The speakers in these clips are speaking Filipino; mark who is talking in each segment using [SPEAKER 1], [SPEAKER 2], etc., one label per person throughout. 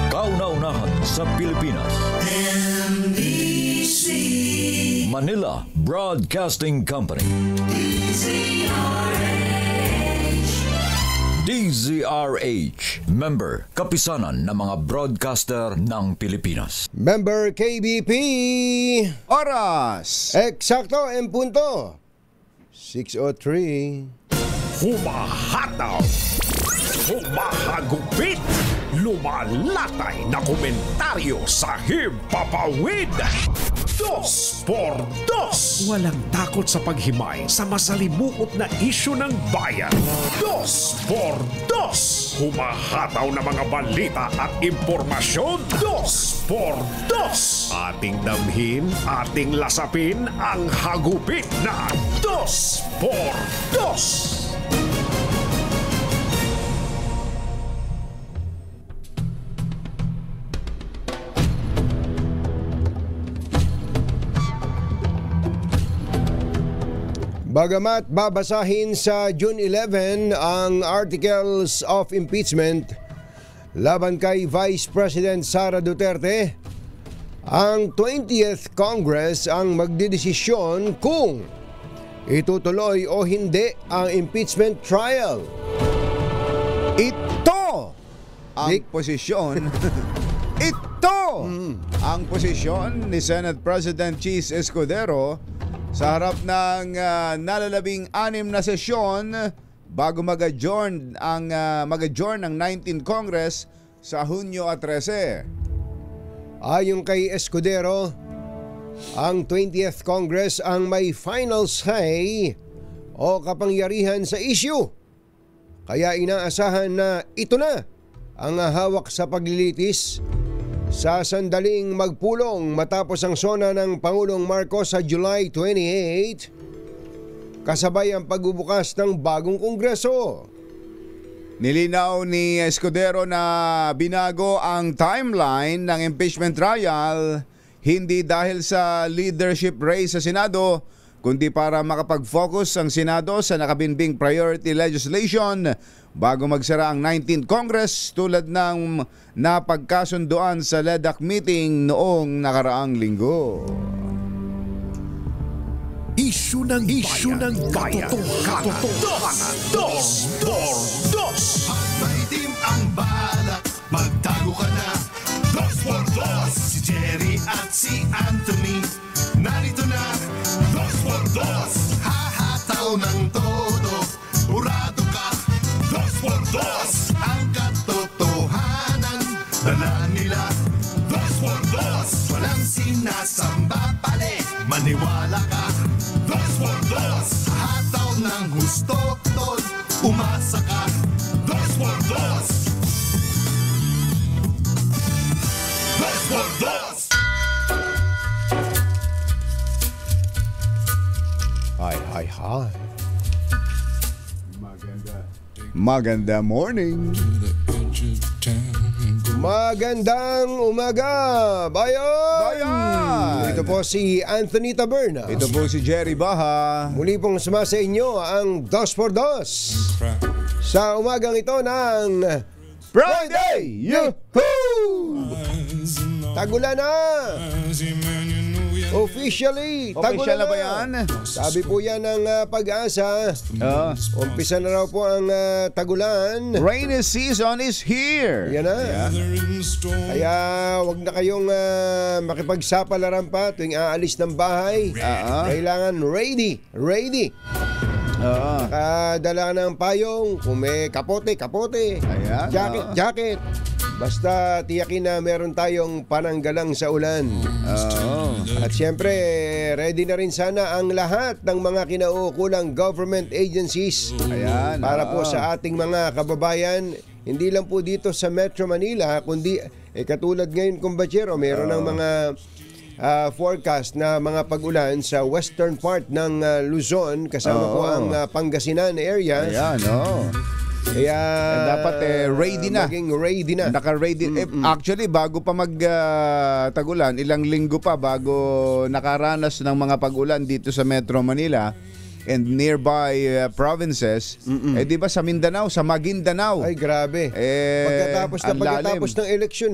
[SPEAKER 1] Kauna-unahan sa Pilipinas.
[SPEAKER 2] NBC
[SPEAKER 1] Manila Broadcasting Company. DZRH, member, kapisanan ng mga broadcaster ng Pilipinas.
[SPEAKER 3] Member KBP.
[SPEAKER 4] Oras!
[SPEAKER 3] Eksakto en punto. 6:03.
[SPEAKER 5] Humahataw, humahagupit, lumalatay na komentaryo sa Himpapawid. 2x2. Walang takot sa paghimay sa masalimuot na isyu ng bayan. 2x2. Humahataw na mga balita at impormasyon. 2x2. Ating damhin, ating lasapin ang hagupit na 2x2.
[SPEAKER 3] Bagamat babasahin sa June 11 ang articles of impeachment laban kay Vice President Sara Duterte, ang 20th Congress ang magdedesisyon kung itutuloy o hindi ang impeachment trial.
[SPEAKER 4] Ito ang posisyon. Ito ang posisyon ni Senate President Cheese Escudero sa harap ng nalalabing-anim na sesyon bago mag-adjourn ang 19th Congress sa Hunyo 13.
[SPEAKER 3] Ayon kay Escudero, ang 20th Congress ang may final say o kapangyarihan sa issue. Kaya inaasahan na ito na ang hawak sa paglilitis sa sandaling magpulong matapos ang sona ng Pangulong Marcos sa July 28, kasabay ang pagbubukas ng bagong kongreso.
[SPEAKER 4] Nilinaw ni Escudero na binago ang timeline ng impeachment trial hindi dahil sa leadership race sa Senado, kundi para makapag-focus ang Senado sa nakabinbing priority legislation bago magsara ang 19th Congress tulad ng napagkasunduan sa LEDAC meeting noong nakaraang linggo.
[SPEAKER 5] Isyu ng bayan. Katotohanan. 2x2.
[SPEAKER 2] Maitim ang balak, magtago ka na. 2x2. Si Jerry at si Anthony narito na. 2x2. Hahataw ng todo, urado ka. 2x2. Ang katotohanan dala nila. 2x2. Walang sinasamba pali, maniwala ka. 2x2. Hataw ng husto, tol, umasa ka. 2x2. 2x2.
[SPEAKER 3] Hi.
[SPEAKER 4] Maganda morning.
[SPEAKER 3] Magandang umaga, bayan! Ito po si Anthony Taberna.
[SPEAKER 4] Ito po si Jerry Baha.
[SPEAKER 3] Muli pong suma sa inyo ang 2x2 sa umagang ito ng
[SPEAKER 4] Friday!
[SPEAKER 3] Yahoo! Tagulan na! Officially,
[SPEAKER 4] Official na ba yan?
[SPEAKER 3] Sabi po yan ng Pag-asa. Umpisa na raw po ang tagulan.
[SPEAKER 4] Rainy season is here.
[SPEAKER 3] Yan na. Kaya wag na kayong makipagsapalaran pa tuwing aalis ng bahay. Kailangan ready. Nakadala ka ng payong. Kung may kapote.
[SPEAKER 4] Ayan,
[SPEAKER 3] Jacket. Basta tiyakin na meron tayong pananggalang sa ulan. At siyempre, ready na rin sana ang lahat ng mga kinauukulang government agencies.
[SPEAKER 4] Ayan,
[SPEAKER 3] para po sa ating mga kababayan, hindi lang po dito sa Metro Manila, kundi katulad ngayon, kumbatsero, meron ng mga forecast na mga pag-ulan sa western part ng Luzon, kasama po ang Pangasinan area.
[SPEAKER 4] Ayan, Kaya dapat ready na.
[SPEAKER 3] Maging ready na.
[SPEAKER 4] Naka-ready. Actually, bago pa mag-tagulan, ilang linggo pa bago nakaranas ng mga pag-ulan dito sa Metro Manila, and nearby provinces, di ba sa Mindanao, sa Maguindanao,
[SPEAKER 3] Ay, grabe.
[SPEAKER 4] ang lalim.
[SPEAKER 3] Pagkatapos ng eleksyon,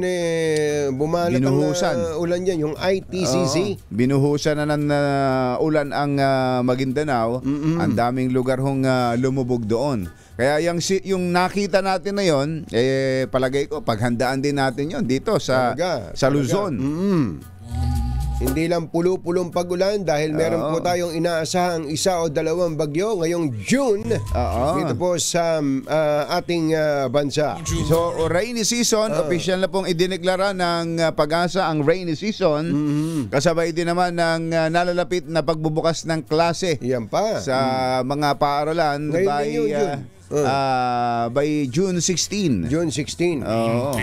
[SPEAKER 3] bumalat
[SPEAKER 4] Binuhusan.
[SPEAKER 3] ang ulan yan, yung ITCC.
[SPEAKER 4] Binuhusan na ng ulan ang Maguindanao. Ang daming lugar hong lumubog doon. Kaya yung nakita natin na yon, palagay ko paghandaan din natin yon dito sa Luzon.
[SPEAKER 3] Hindi lang pulo-pulong pag-ulan dahil meron po tayong inaasahang isa o dalawang bagyo ngayong June dito po sa ating bansa.
[SPEAKER 4] So, rainy season, official na pong idineklara ng Pag-asa ang rainy season. Kasabay din naman ng nalalapit na pagbubukas ng klase
[SPEAKER 3] Yan pa.
[SPEAKER 4] sa mga paaralan by June 16.
[SPEAKER 3] June 16.
[SPEAKER 4] Oo.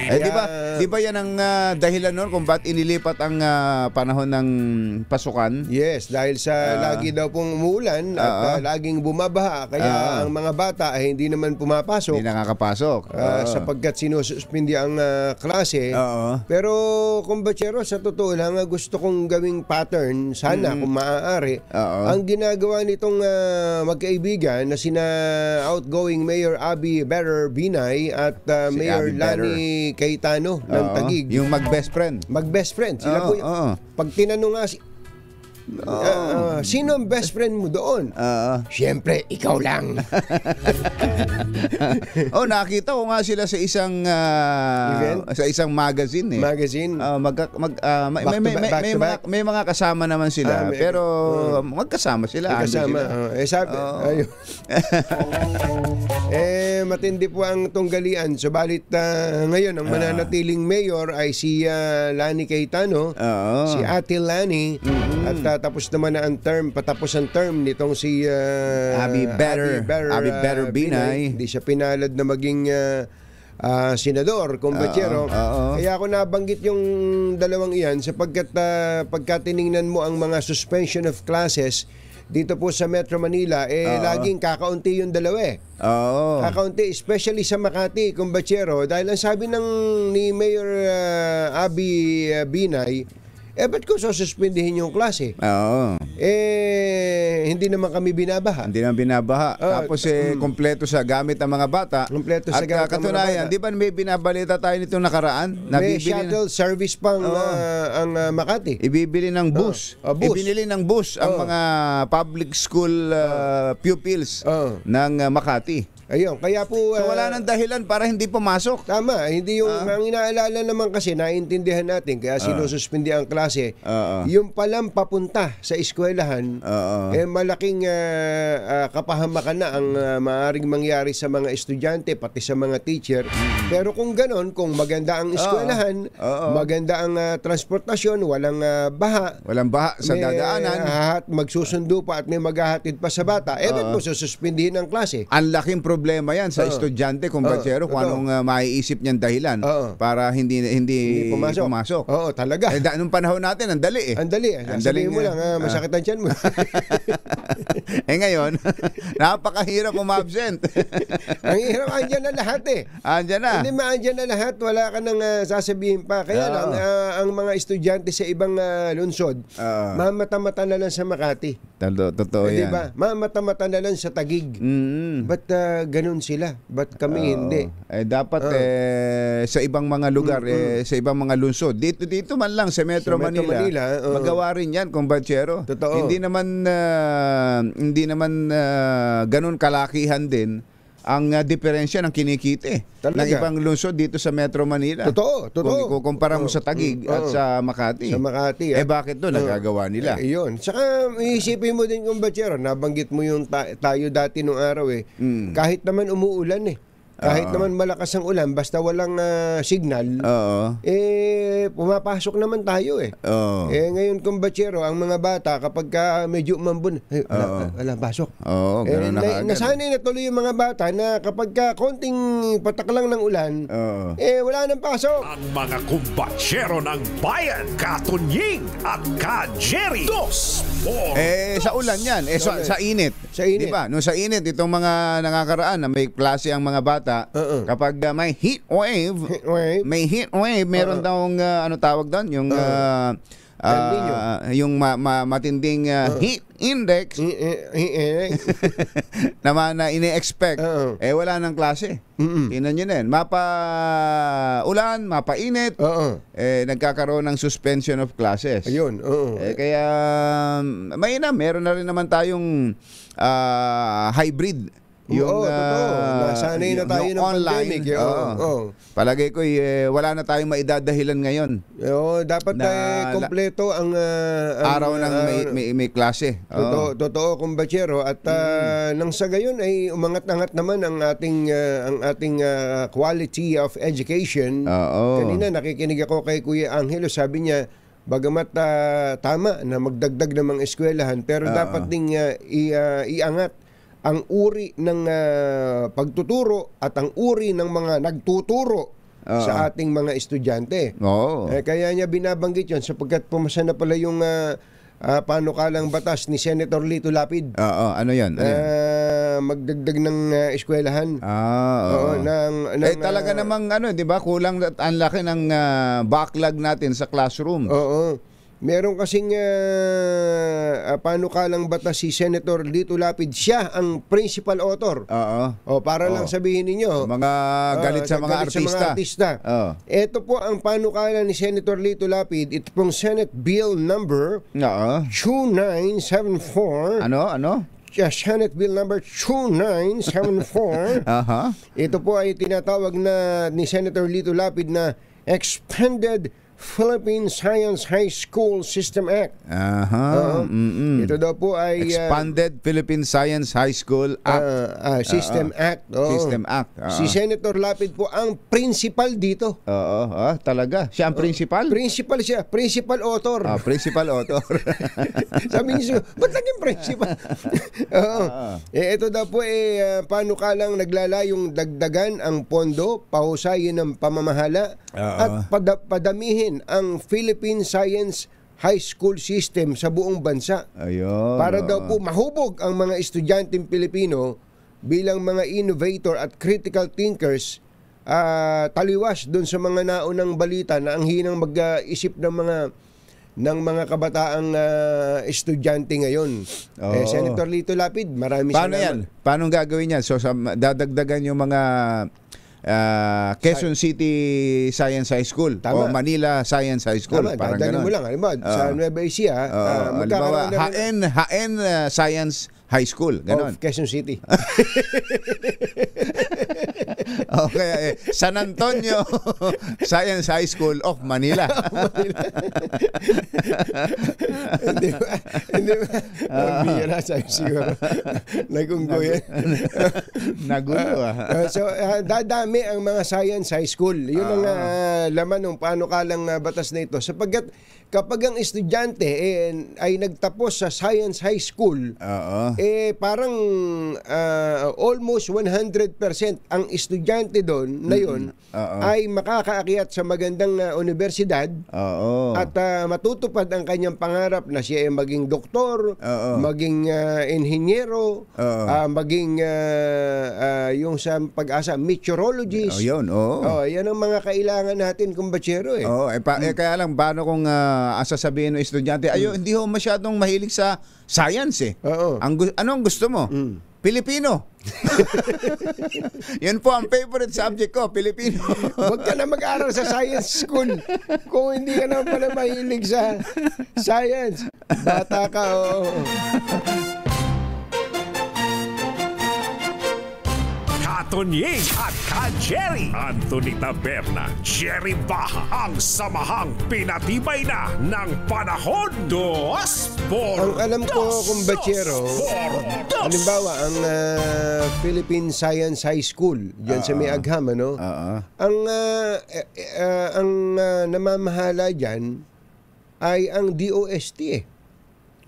[SPEAKER 4] Di ba yan ang dahilan noon kung ba't inilipat ang panahon ng pasukan?
[SPEAKER 3] Yes, dahil sa lagi daw pong umuulan at laging bumabaha kaya ang mga bata ay hindi naman pumapasok.
[SPEAKER 4] Hindi nakakapasok.
[SPEAKER 3] Sapagkat sinususpindi ang klase. Pero kumbatsero, sa totoo lang, gusto kong gawing pattern, sana kung maaari, ang ginagawa nitong magkaibigan na sina outgoing Mayor Abby Better Binay at Mayor Lani Cayetano ng Taguig.
[SPEAKER 4] Yung mag-best friend.
[SPEAKER 3] Mag-best friend. Sila po, pag tinanong nga sino ang best friend mo doon? Siyempre, ikaw lang.
[SPEAKER 4] Nakita ko nga sila sa isang sa isang magazine
[SPEAKER 3] Magazine?
[SPEAKER 4] May mga kasama naman sila, pero magkasama sila.
[SPEAKER 3] Magkasama. Ayun. Matindi po ang tunggalian. Subalit ngayon, ang mananatiling mayor ay si Lani Cayetano, si Ate Lani, at tapos naman na ang term, patapos ang term nitong si
[SPEAKER 4] Abby Better Binay.
[SPEAKER 3] Hindi siya pinalad na maging senador, kumbatsero. Kaya ako nabanggit yung dalawang iyan sapagkat pagka tiningnan mo ang mga suspension of classes dito po sa Metro Manila, laging kakaunti yung dalawa Kakaunti, especially sa Makati, kumbatsero. Dahil ang sabi ni Mayor Abby Binay, ba't ko suspindihin yung klase? Hindi naman kami binabaha.
[SPEAKER 4] Hindi naman binabaha. Tapos kompleto sa gamit ng mga bata.
[SPEAKER 3] Kompleto sa gamit ng mga
[SPEAKER 4] katunayan,
[SPEAKER 3] bata.
[SPEAKER 4] di ba may binabalita tayo nitong nakaraan?
[SPEAKER 3] May shuttle service pang ang Makati.
[SPEAKER 4] Ibibili ng bus.
[SPEAKER 3] Bus.
[SPEAKER 4] Ibinili ng bus ang mga public school pupils ng Makati.
[SPEAKER 3] Ayun, kaya po
[SPEAKER 4] so wala nang dahilan para hindi pumasok.
[SPEAKER 3] Tama, hindi yung ang inaalala naman kasi naiintindihan natin kaya sinususpindi ang klase. Yung palang papunta sa eskwelahan, malaking kapahamakan na ang maaaring mangyari sa mga estudyante pati sa mga teacher. Pero kung ganon, kung maganda ang eskwelahan, maganda ang transportasyon, walang baha.
[SPEAKER 4] Walang baha sa dadaanan.
[SPEAKER 3] Magsusundo pa at may maghahatid pa sa bata. Ba't mo sususpindihin ang klase?
[SPEAKER 4] Ang laking problema yan sa estudyante kung batsero kung anong maiisip niyang dahilan para hindi pumasok.
[SPEAKER 3] Oo, talaga.
[SPEAKER 4] Nung panahon natin, ang dali
[SPEAKER 3] Ang dali. Sabihin mo lang, masakit ang tiyan mo.
[SPEAKER 4] Ngayon, napakahirap umabsent.
[SPEAKER 3] Ang hirap, andyan na lahat
[SPEAKER 4] Andyan na.
[SPEAKER 3] Hindi maandyan na lahat, wala ka nang sasabihin pa. Kaya lang, ang mga estudyante sa ibang lungsod, mamata-mata na lang sa Makati.
[SPEAKER 4] Totoo yan.
[SPEAKER 3] Diba? Mamata-mata na lang sa Taguig. Ba't ganun sila? Ba't kami hindi?
[SPEAKER 4] Dapat sa ibang mga lugar, sa ibang mga lungsod, dito man lang sa Metro Manila, magawa rin yan, kumbatsero.
[SPEAKER 3] Totoo.
[SPEAKER 4] Hindi naman ganun kalakihan din ang diferensya ng kinikita ng ibang lungsod dito sa Metro Manila.
[SPEAKER 3] Totoo.
[SPEAKER 4] Kung ikukumpara mo sa Taguig at sa Makati.
[SPEAKER 3] Sa Makati.
[SPEAKER 4] Bakit doon nagagawa nila?
[SPEAKER 3] Yun. Saka iisipin mo din kung batsero, nabanggit mo yung tayo dati nung araw kahit naman umuulan kahit naman malakas ang ulan, basta walang signal, pumapasok naman tayo ngayon kung batsero, ang mga bata kapag medyo umambon, wala pasok. Nasanay na tuloy yung mga bata na kapag konting patak lang ng ulan, wala nang pasok.
[SPEAKER 5] Ang mga kumbatsero ng bayan, Katunying at Ka-Jerry. Dos por
[SPEAKER 4] sa ulan yan, sa init.
[SPEAKER 3] Sa init.
[SPEAKER 4] Diba? Nung sa init, itong mga nangakaraan na may klase ang mga bata, kapag may heat wave, meron daw ano tawag doon, yung yung matinding heat index naman na ine-expect, wala nang klase. Tingnan nyo na yun. Mapa-ulan, mapa-init, nagkakaroon ng suspension of classes.
[SPEAKER 3] Ayun,
[SPEAKER 4] kaya meron na rin naman tayong hybrid.
[SPEAKER 3] Totoo. Nasanay na tayo ng
[SPEAKER 4] online,
[SPEAKER 3] pandemic.
[SPEAKER 4] Palagay ko wala na tayong maidadahilan ngayon.
[SPEAKER 3] Dapat kompleto ang
[SPEAKER 4] araw ng may klase.
[SPEAKER 3] Totoo, kumbatsero. At nang sa gayon ay umangat-angat naman ang ating quality of education. Kanina nakikinig ako kay Kuya Angelo, sabi niya, bagamat tama na magdagdag ng mga eskwelahan, pero dapat ding iangat ang uri ng pagtuturo at ang uri ng mga nagtuturo sa ating mga estudyante. Kaya niya binabanggit yun sapagkat pumasa na pala yung panukalang batas ni Senator Lito Lapid.
[SPEAKER 4] Ano yan?
[SPEAKER 3] Magdagdag ng eskwelahan.
[SPEAKER 4] Talaga namang di ba, kulang at ang laki ng backlog natin sa classroom.
[SPEAKER 3] Meron kasing panukalang batas si Senator Lito Lapid. Siya ang principal author. Para lang sabihin ninyo,
[SPEAKER 4] mga galit sa mga artista.
[SPEAKER 3] Ito po ang panukala ni Senator Lito Lapid. Ito pong Senate Bill number 2974.
[SPEAKER 4] Ano?
[SPEAKER 3] Senate Bill number 2974. Ito po ay tinatawag na ni Senator Lito Lapid na Expanded Philippine Science High School System Act. Ito daw po ay
[SPEAKER 4] Expanded Philippine Science High School Act.
[SPEAKER 3] System Act.
[SPEAKER 4] System Act.
[SPEAKER 3] Si Senator Lapid po ang principal dito.
[SPEAKER 4] Talaga? Siya ang principal?
[SPEAKER 3] Principal siya. Principal author.
[SPEAKER 4] Principal author.
[SPEAKER 3] Sabi niyo, ba't naging principal? Ito daw po panukalang naglalayong dagdagan ang pondo, pahusayin ng pamamahala, at padamihin ang Philippine Science High School System sa buong bansa. Para daw po mahubog ang mga estudyanteng Pilipino bilang mga innovator at critical thinkers, taliwas doon sa mga naunang balita na ang hinang mag-isip ng mga kabataang estudyante ngayon. Senator Lito Lapid, maraming
[SPEAKER 4] salamat.
[SPEAKER 3] Paano yan?
[SPEAKER 4] Paano gagawin yan? So, dadagdagan yung mga Quezon City Science High School o Manila Science High School. Parang
[SPEAKER 3] gano'n mo lang. Sa Nueva Ecija,
[SPEAKER 4] Haen Science High School. Ganon.
[SPEAKER 3] Of Quezon City.
[SPEAKER 4] Okay, San Antonio Science High School of Manila.
[SPEAKER 3] Hindi ba? Bira sa'yo siguro. Nagunggo yan.
[SPEAKER 4] Nagulo
[SPEAKER 3] So, dadami ang mga Science High School. Yun ang laman ng panukalang batas na ito. Sapagkat kapag ang estudyante ay nagtapos sa Science High School, parang almost 100% ang estudyante doon na yun ay makakaakyat sa magandang universidad at matutupad ang kanyang pangarap na siya ay maging doktor, maging inhinyero, maging yung sa pag-asa meteorologist.
[SPEAKER 4] Yan
[SPEAKER 3] ang mga kailangan natin kumbatsero
[SPEAKER 4] kaya lang paano kung sasabihin ng estudyante, hindi ho masyadong mahilig sa science ano ang gusto mo? Pilipino. Yan po ang favorite subject ko, Pilipino.
[SPEAKER 3] Huwag ka na mag-aral sa science school kung hindi ka na pala mahilig sa science. Bata ka,
[SPEAKER 5] Tonying at Ka-Jerry. Anthony Taberna, Jerry Baha, ang samahang pinatibay na ng panahon.
[SPEAKER 3] Ang alam ko, kumbatsero, halimbawa, ang Philippine Science High School, dyan sa may Agham, ang namamahala dyan ay ang DOST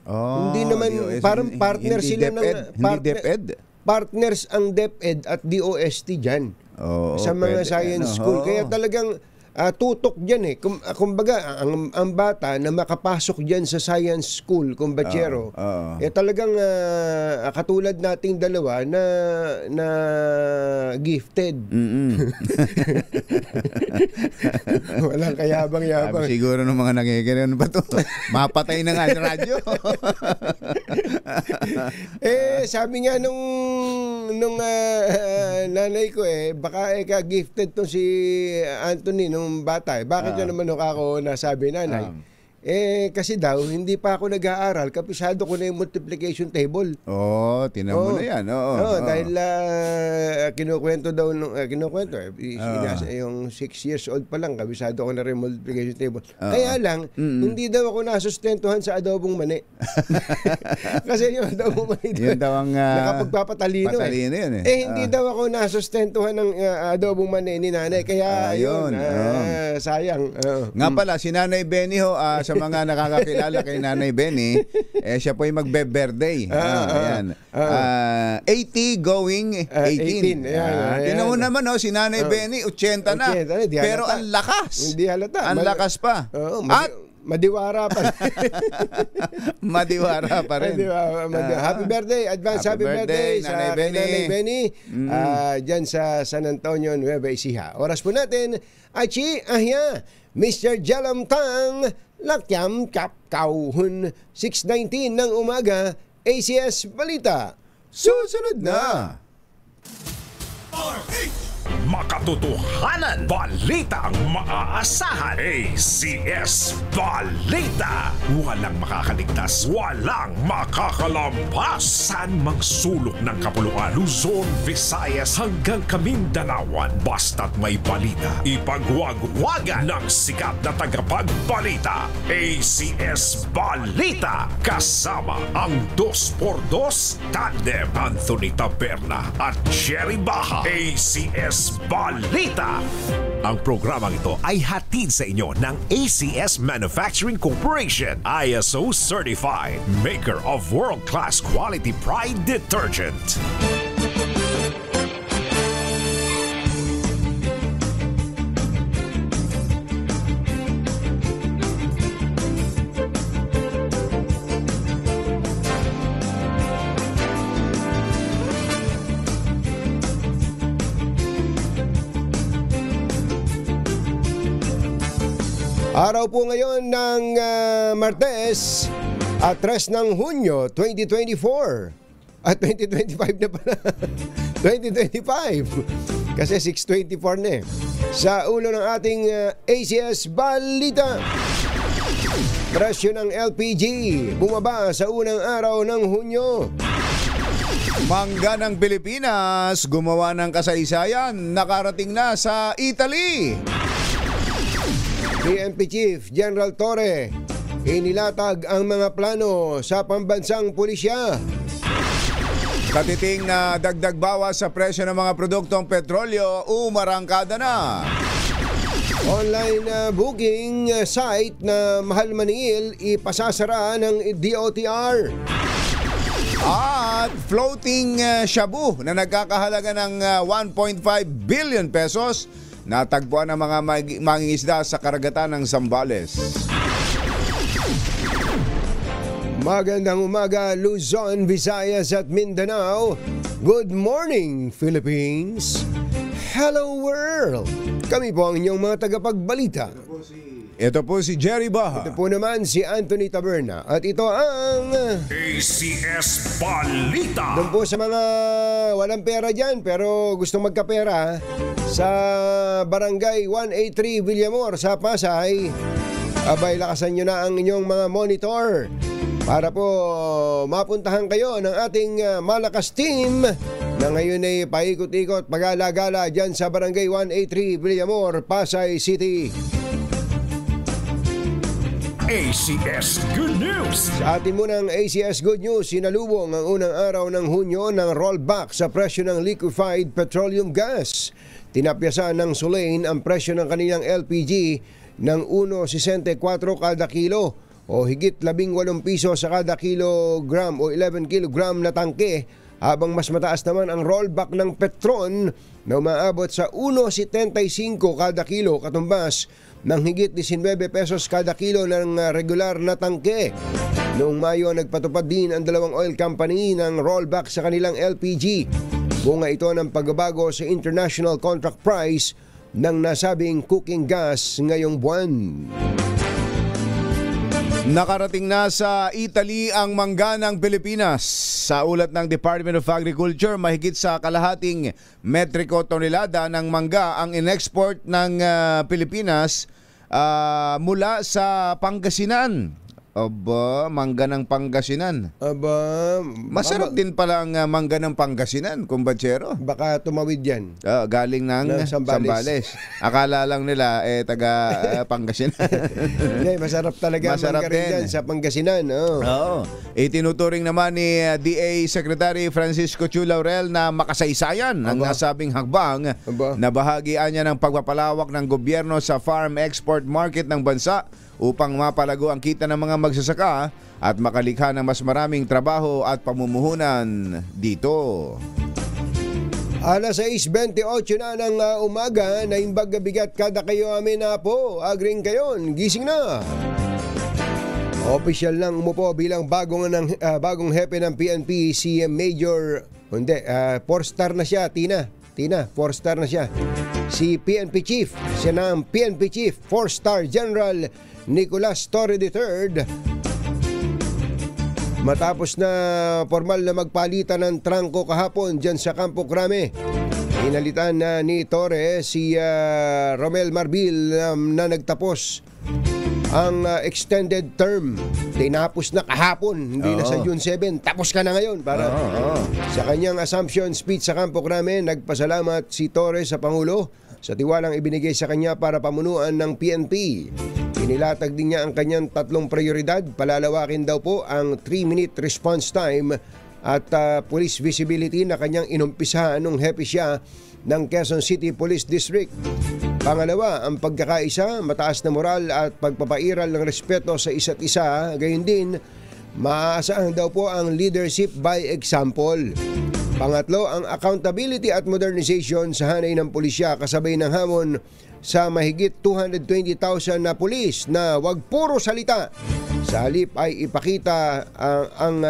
[SPEAKER 3] hindi naman, DOST, parang partner
[SPEAKER 4] hindi
[SPEAKER 3] sila
[SPEAKER 4] DepEd, hindi DepEd.
[SPEAKER 3] Partners ang DepEd at DOST dyan sa mga science school. Kaya talagang tutok dyan eh. Kumbaga, ang bata na makapasok dyan sa science school, kung batyero, talagang katulad nating dalawa na gifted. Walang kayabang-yabang.
[SPEAKER 4] Siguro ng mga nakikinig, ano ba to? Mapatay na nga yung radyo.
[SPEAKER 3] Sabi nga nung nanay ko baka ka-gifted to si Anthony nung bata. Bakit na naman ako nasabi nanay? Kasi daw, hindi pa ako nag-aaral, kapisado ko na yung multiplication table.
[SPEAKER 4] Tinan mo na yan.
[SPEAKER 3] Dahil kinukwento daw, yung 6 years old pa lang, kapisado ko na rin multiplication table. Kaya lang, hindi daw ako nasustentuhan sa adobong mani. Kasi yung adobong mani
[SPEAKER 4] yun daw ang
[SPEAKER 3] nakapagpapatalino.
[SPEAKER 4] Patalino yun
[SPEAKER 3] hindi daw ako nasustentuhan ng adobong mani ni nanay. Kaya sayang.
[SPEAKER 4] Nga pala, si Nanay Benny sa mga nakakakilala kay Nanay Benny, siya po ay magbe-birthday. Ayan. 80 going 18. Tinan mo naman, si Nanay Benny, 80 na. Pero ang lakas.
[SPEAKER 3] Hindi halata.
[SPEAKER 4] Ang lakas pa. At
[SPEAKER 3] madiwara pa.
[SPEAKER 4] Madiwara pa rin.
[SPEAKER 3] Happy birthday, advance happy birthday sa Nanay Benny. Diyan sa San Antonio, Nueva Ecija. Oras po natin, Achi, Mr. Jalam Tang, Lakyam Kap Kauhun, 6:19 ng umaga, ACS Balita. Susunod na.
[SPEAKER 5] Makatotohanan, balita ang maaasahan. ACS Balita. Walang makakaligtas, walang makakalampas. Saan mang sulok ng kapuluan, Luzon, Visayas hanggang Kamindanawan. Basta't may balita, ipagwagwagan ng sikat na tagapagbalita. ACS Balita. Kasama ang 2x2 tandem Anthony Taberna at Jerry Baha. ACS Balita. Ang programang ito ay hatid sa inyo ng ACS Manufacturing Corporation, ISO certified, maker of world-class quality Pride detergent.
[SPEAKER 3] Araw po ngayon ng Martes at 3 ng Hunyo 2024 at 2025 na pala. 2025 kasi 6:24 na Sa ulo ng ating ACS Balita, presyo ng LPG bumaba sa unang araw ng Hunyo.
[SPEAKER 4] Mangga ng Pilipinas gumawa ng kasaysayan, nakarating na sa Italy.
[SPEAKER 3] PNP Chief General Torre inilatag ang mga plano sa pambansang pulisya.
[SPEAKER 4] Katiting na dagdag bawas sa presyo ng mga produktong petrolyo, umarangkada na.
[SPEAKER 3] Online booking site na Mahal Maningil ipasasara ng DOTR.
[SPEAKER 4] At floating shabu na nagkakahalaga ng 1.5 billion pesos natagpuan ng mga mangingisda sa karagatan ng Zambales.
[SPEAKER 3] Magandang umaga, Luzon, Visayas at Mindanao. Good morning, Philippines. Hello, world. Kami po ang inyong mga tagapagbalita.
[SPEAKER 4] Ito po si Jerry Baha.
[SPEAKER 3] Ito po naman si Anthony Taberna. At ito ang
[SPEAKER 5] ACS Balita.
[SPEAKER 3] doon po sa mga walang pera dyan pero gustong magkapera sa Barangay 183 Villamor sa Pasay. Abay, lakasan nyo na ang inyong mga monitor para po mapuntahan kayo ng ating malakas team na ngayon ay paikot-ikot pag-alagala dyan sa Barangay 183 Villamor, Pasay City.
[SPEAKER 5] ACS Good News.
[SPEAKER 3] Sa atin munang ACS Good News, sinalubong ang unang araw ng Hunyo ng rollback sa presyo ng liquefied petroleum gas. Tinapyasan ng Sulain ang presyo ng kanilang LPG ng 1.64 kada kilo o higit 18 piso sa kada kilogram o 11 kilogram na tangke habang mas mataas naman ang rollback ng Petron na umaabot sa 1.75 kada kilo, katumbas ng higit 19 pesos kada kilo ng regular na tangke. Noong Mayo, nagpatupad din ang dalawang oil company ng rollback sa kanilang LPG. Bunga ito ng pagbabago sa international contract price ng nasabing cooking gas ngayong buwan.
[SPEAKER 4] Nakarating na sa Italy ang mangga ng Pilipinas. Sa ulat ng Department of Agriculture, mahigit sa kalahating metriko tonelada ng mangga ang in-export ng Pilipinas mula sa Pangasinan. Aba, mangga ng Pangasinan.
[SPEAKER 3] Aba,
[SPEAKER 4] Masarap din pala ang mangga ng Pangasinan, kumbatsero.
[SPEAKER 3] baka tumawid yan.
[SPEAKER 4] Galing ng
[SPEAKER 3] Sambales.
[SPEAKER 4] Akala lang nila taga Pangasinan.
[SPEAKER 3] Hindi, masarap talaga
[SPEAKER 4] Masarap
[SPEAKER 3] mangga rin
[SPEAKER 4] din.
[SPEAKER 3] dyan sa Pangasinan. Oh.
[SPEAKER 4] Oo. Itinuturing naman ni DA Secretary Francisco Chu Laurel na makasaysayan ang nasabing hakbang na bahagian niya ng pagpapalawak ng gobyerno sa farm export market ng bansa upang mapalago ang kita ng mga magsasaka at makalikha ng mas maraming trabaho at pamumuhunan dito.
[SPEAKER 3] Alas 6:28 na ng umaga, na imbag bigat kada kayo amin na po. Agring kayon, gising na. Official lang umupo bilang bagong hepe ng PNP si Major, 4-star na siya, Tina, 4-star na siya. Si PNP Chief, siya na ang PNP Chief, 4-star General Nicolas Torre III. Matapos na formal na magpalitan ng trangko kahapon dyan sa Campo Crame, inalitan na ni Torre si Romel Marbil na nagtapos ang extended term. Tinapos na kahapon, hindi na sa June 7. Tapos ka na ngayon. Para sa kanyang assumption speech sa Campo Crame, nagpasalamat si Torre sa Pangulo sa tiwalang ibinigay sa kanya para pamunuan ng PNP. Inilatag din niya ang kanyang 3 prioridad. Palalawakin daw po ang 3-minute response time at police visibility na kanyang inumpisahan nung hepe siya ng Quezon City Police District. Pangalawa, ang pagkakaisa, mataas na moral at pagpapairal ng respeto sa isa't isa. Gayon din, maaasahan daw po ang leadership by example. Pangatlo, ang accountability at modernization sa hanay ng pulisya kasabay ng hamon sa mahigit 220,000 na pulis na wag puro salita. Sa halip ay ipakita ang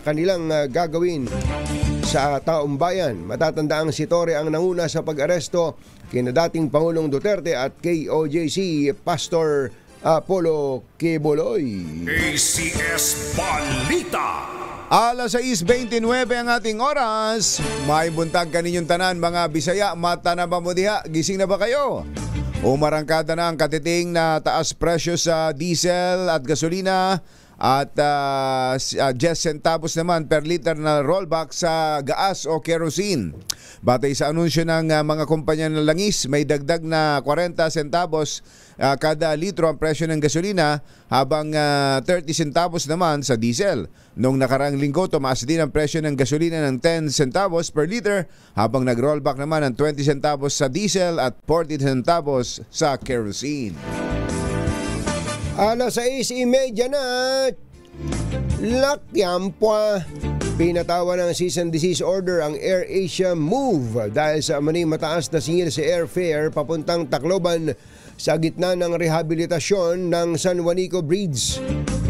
[SPEAKER 3] kanilang gagawin sa taong bayan. Matatanda ang si Torre ang nanguna sa pag-aresto kina dating Pangulong Duterte at KOJC Pastor Apollo Quiboloy.
[SPEAKER 5] ACS Balita.
[SPEAKER 4] Alas 6:29 ang ating oras. May buntag kaninyong tanan mga Bisaya, mata na ba mo diha? Gising na ba kayo? Umarangkada na ang katiting na taas presyo sa diesel at gasolina at 10 centavos naman per liter na rollback sa gas o kerosene. Batay sa anunsyo ng mga kumpanya ng langis, may dagdag na 40 centavos kada litro ang presyo ng gasolina, habang 30 centavos naman sa diesel. Noong nakaraang linggo, tumaas din ang presyo ng gasolina ng 10 centavos per liter, habang nag-rollback naman ng 20 centavos sa diesel at 40 centavos sa kerosene.
[SPEAKER 3] Alas 6:30 na, lakyampa. Pinatawa ng cease and desist order ang AirAsia Move dahil sa maning mataas na singil sa airfare papuntang Tacloban sa gitna ng rehabilitasyon ng San Juanico Bridge.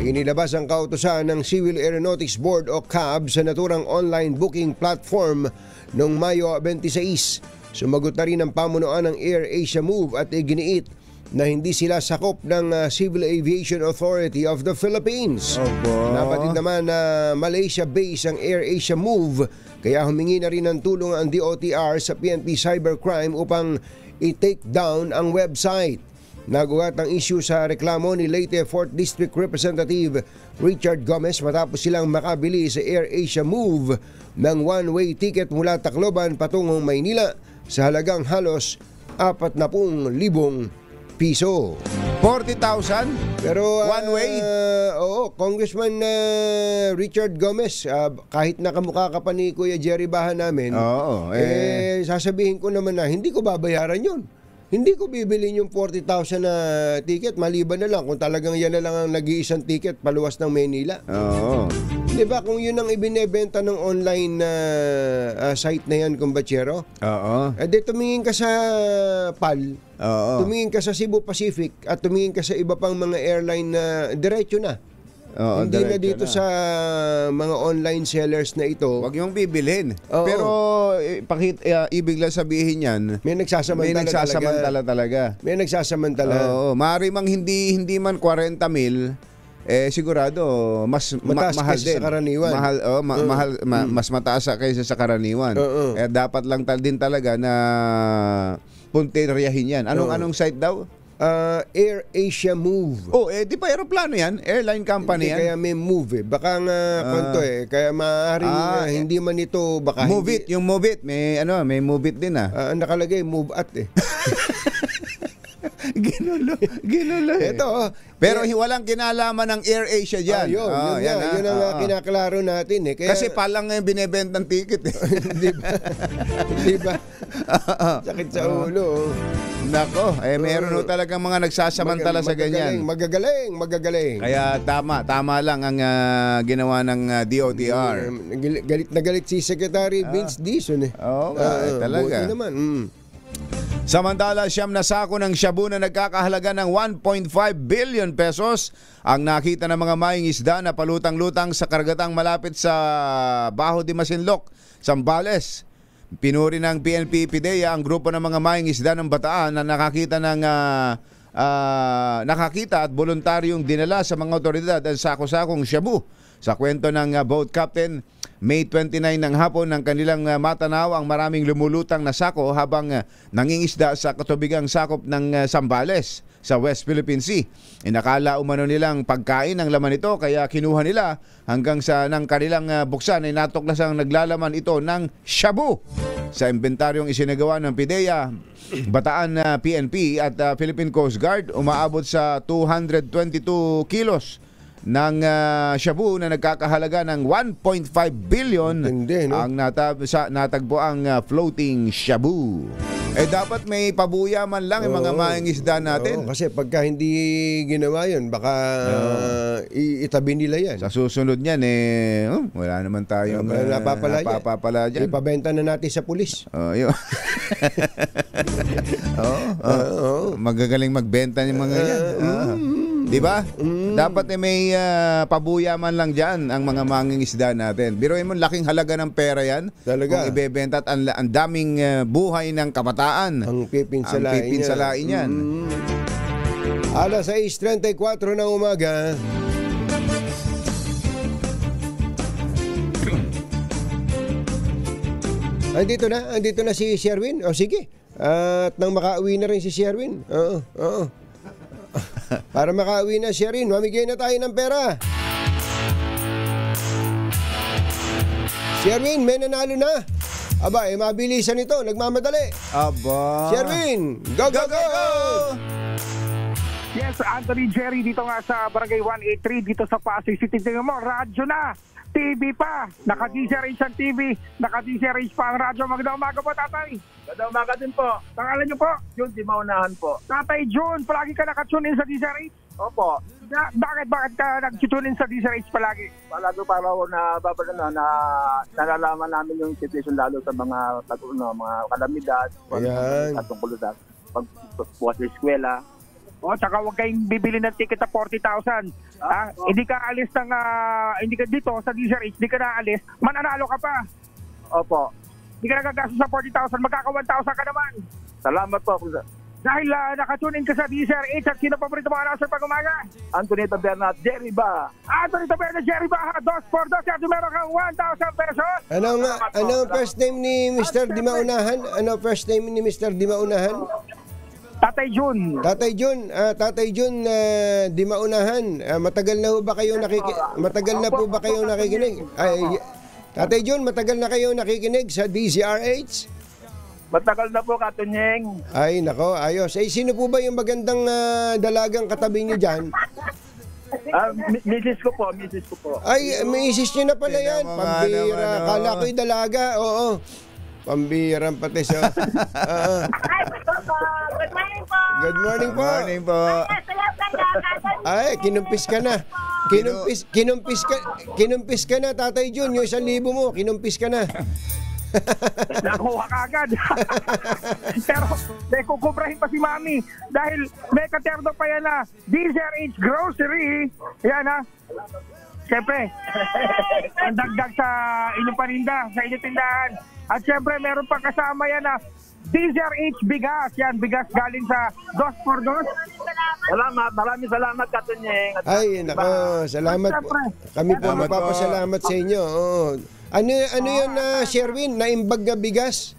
[SPEAKER 3] Inilabas ang kautusan ng Civil Aeronautics Board o CAB sa naturang online booking platform noong Mayo 26. Sumagot na rin ang pamunuan ng AirAsia Move at iginiit na hindi sila sakop ng Civil Aviation Authority of the Philippines. Nabatid naman na Malaysia-based ang AirAsia Move, kaya humingi na rin ng tulong ang DOTR sa PNP Cybercrime upang i-take down ang website. Nagugat ang issue sa reklamo ni Leyte 4th District Representative Richard Gomez matapos silang makabili sa AirAsia Move ng one-way ticket mula Tacloban patungong Maynila sa halagang halos 40,000 piso.
[SPEAKER 4] 40,000?
[SPEAKER 3] Pero
[SPEAKER 4] One way?
[SPEAKER 3] Oo, Congressman Richard Gomez, kahit nakamukha ka pa ni Kuya Jerry Baha namin, sasabihin ko naman na hindi ko babayaran yun. Hindi ko bibilin yung 40,000 na ticket, maliban na lang kung talagang yan na lang ang nag-iisang ticket paluwas ng Manila.
[SPEAKER 4] Oo.
[SPEAKER 3] Di ba kung yun ang ibinebenta ng online na site na yan, kumbachero?
[SPEAKER 4] Oo.
[SPEAKER 3] Di tumingin ka sa PAL,
[SPEAKER 4] Oo.
[SPEAKER 3] tumingin ka sa Cebu Pacific, at tumingin ka sa iba pang mga airline na diretso na.
[SPEAKER 4] Oo,
[SPEAKER 3] Hindi na
[SPEAKER 4] diretso
[SPEAKER 3] dito
[SPEAKER 4] na.
[SPEAKER 3] sa mga online sellers na ito.
[SPEAKER 4] Huwag yung bibilhin.
[SPEAKER 3] Oo.
[SPEAKER 4] Pero ibig lang sabihin yan,
[SPEAKER 3] May nagsasamantala,
[SPEAKER 4] talaga.
[SPEAKER 3] May nagsasamantala.
[SPEAKER 4] Oo, maaari mang hindi man 40 mil, sigurado mas
[SPEAKER 3] Mataas
[SPEAKER 4] mahal
[SPEAKER 3] kaysa
[SPEAKER 4] din.
[SPEAKER 3] sa karaniwan.
[SPEAKER 4] Mahal, mas mataas kaysa sa karaniwan.
[SPEAKER 3] Oo.
[SPEAKER 4] Dapat lang din talaga na puntiryahin yan. Anong site daw?
[SPEAKER 3] Air Asia Move.
[SPEAKER 4] Di ba aeroplano yan? Airline company
[SPEAKER 3] Hindi,
[SPEAKER 4] yan?
[SPEAKER 3] kaya may move Baka nga kwento kaya maaaring hindi man ito baka
[SPEAKER 4] Move It, yung Move It, may Move It din
[SPEAKER 3] nakalagay move at
[SPEAKER 4] Ginulo
[SPEAKER 3] Ito
[SPEAKER 4] Pero walang kinalaman ng Air Asia diyan.
[SPEAKER 3] yun ang kinaklaro natin Kaya,
[SPEAKER 4] kasi palang yung binebentang ticket
[SPEAKER 3] Di ba? Di ba? Sakit sa ulo.
[SPEAKER 4] Nako, meron talagang mga nagsasamantala sa ganyan.
[SPEAKER 3] Magagaling.
[SPEAKER 4] Kaya tama lang ang ginawa ng DOTR.
[SPEAKER 3] Galit na galit si Secretary Vince Dizon
[SPEAKER 4] Oo nga, talaga.
[SPEAKER 3] Buti naman.
[SPEAKER 4] Samantala, 9 na sako ng shabu na nagkakahalaga ng 1.5 billion pesos ang nakita ng mga maing isda na palutang-lutang sa karagatang malapit sa Baho de Masinloc, Zambales. Pinuri ng PNP PIDEA ang grupo ng mga maing isda ng Bataan na nakakita at voluntaryong dinala sa mga otoridad ang sako-sakong shabu. Sa kwento ng boat captain, May 29 ng hapon ng kanilang matanaw ang maraming lumulutang na sako habang nangingisda sa katubigang sakop ng Zambales sa West Philippine Sea. Inakala umano nilang pagkain ang laman ito kaya kinuha nila hanggang sa nang kanilang buksan ay natuklasang naglalaman ito ng shabu. Sa inventaryong isinagawa ng PIDEA, Bataan PNP at Philippine Coast Guard, umaabot sa 222 kilos ng shabu na nagkakahalaga ng 1.5 billion.
[SPEAKER 3] Hindi, no?
[SPEAKER 4] Ang natagpo ang floating shabu. Dapat may pabuya man lang yung mga maing isda natin.
[SPEAKER 3] Kasi pagka hindi ginawa yun, baka itabi nila yan.
[SPEAKER 4] Sa susunod niyan wala naman tayong napapala dyan.
[SPEAKER 3] Ipabenta na natin sa pulis.
[SPEAKER 4] Yun. Magagaling magbenta yung mga yan. Di ba? Dapat may pabuya man lang dyan ang mga mangingisda natin. Biruin mo, laking halaga ng pera yan.
[SPEAKER 3] Talaga.
[SPEAKER 4] Kung ibebenta at ang daming buhay ng kabataan.
[SPEAKER 3] Ang
[SPEAKER 4] pipinsalain yan.
[SPEAKER 3] Alas 6:34 ng umaga. Andito na si Sherwin. Sige. At nang makauwi na rin si Sherwin. Oo. Para makauwi na si Sherwin, mamigay na tayo ng pera. Sherwin, may nanalo na. Aba, mabilisan ito, nagmamadali.
[SPEAKER 4] Aba.
[SPEAKER 3] Sherwin, go, go, go!
[SPEAKER 6] Yes, Anthony Jerry dito nga sa Barangay 183 dito sa Pasay City. Tingnan mo, radyo na, TV pa, naka-DZRH ang TV, naka-DZRH pa ang radyo. Magandang umaga po, tatay.
[SPEAKER 7] Magandang umaga din po.
[SPEAKER 6] Pangalan niyo po?
[SPEAKER 7] Jun, di maunahan po.
[SPEAKER 6] Tatay June, palagi ka naka-tune in sa DZRH?
[SPEAKER 7] Opo.
[SPEAKER 6] Bakit ka nag-tune in sa DZRH palagi?
[SPEAKER 7] Palagi para ako nalalaman namin yung situation lalo sa mga mga kalamidad,
[SPEAKER 3] Ayan.
[SPEAKER 7] tungkol sa pagbukas sa eskwela.
[SPEAKER 6] Tsaka huwag kayong bibili ng ticket na 40,000. Hindi ka alis hindi ka dito sa DZRH, hindi ka naalis, mananalo ka pa.
[SPEAKER 7] Opo.
[SPEAKER 6] Hindi ka nagagastos sa 40,000, magkaka 1,000 ka naman.
[SPEAKER 7] Salamat po.
[SPEAKER 6] Dahil nakatune in ka sa DZRH at sino paborito mga announcer pag umaga?
[SPEAKER 7] Antonito Bernat, Jerry Ba.
[SPEAKER 6] Antonito Bernat, Jerry Ba, 2-4-2, at meron kang 1,000 pesos.
[SPEAKER 3] Ano first name ni Mr. Di Maunahan? Di Maunahan?
[SPEAKER 6] Tatay June.
[SPEAKER 3] Tatay Jun, Di Maunahan. Matagal na po ba kayong nakikinig? Tatay Jun, matagal na kayong nakikinig sa DZRH?
[SPEAKER 7] Matagal na po, Katunyeng.
[SPEAKER 3] Ay, nako, ayos. Sino po ba yung magandang dalagang katabi niyo dyan?
[SPEAKER 7] Misis ko po.
[SPEAKER 3] Ay, may isis niyo na pala yan.
[SPEAKER 4] Mga
[SPEAKER 3] Pambira. Kala ko'y dalaga. Oo. Pambirang pati siya.
[SPEAKER 8] Good morning po.
[SPEAKER 3] Good morning po.
[SPEAKER 4] Morning po.
[SPEAKER 3] Ay, kinumpis ka na. Kinumpis ka na, Tatay Jun, yung 1,000 mo, kinumpis ka na.
[SPEAKER 6] Nakuha ka agad. Pero may kukubrahin pa si Mami dahil may katerdo pa yan na DZRH Grocery. Yan ha. Siyempre, ang dagdag sa inyong paninda, sa inyong tindahan. At siyempre, meron pa kasama yan na DZRH Bigas. Yan, bigas galing sa 2x2.
[SPEAKER 7] Salamat, maraming salamat, Katunyeng.
[SPEAKER 3] Ay, nako, salamat po. Kami po magpapasalamat sa inyo. Oh. Ano yun, Sherwin? Naimbag na bigas?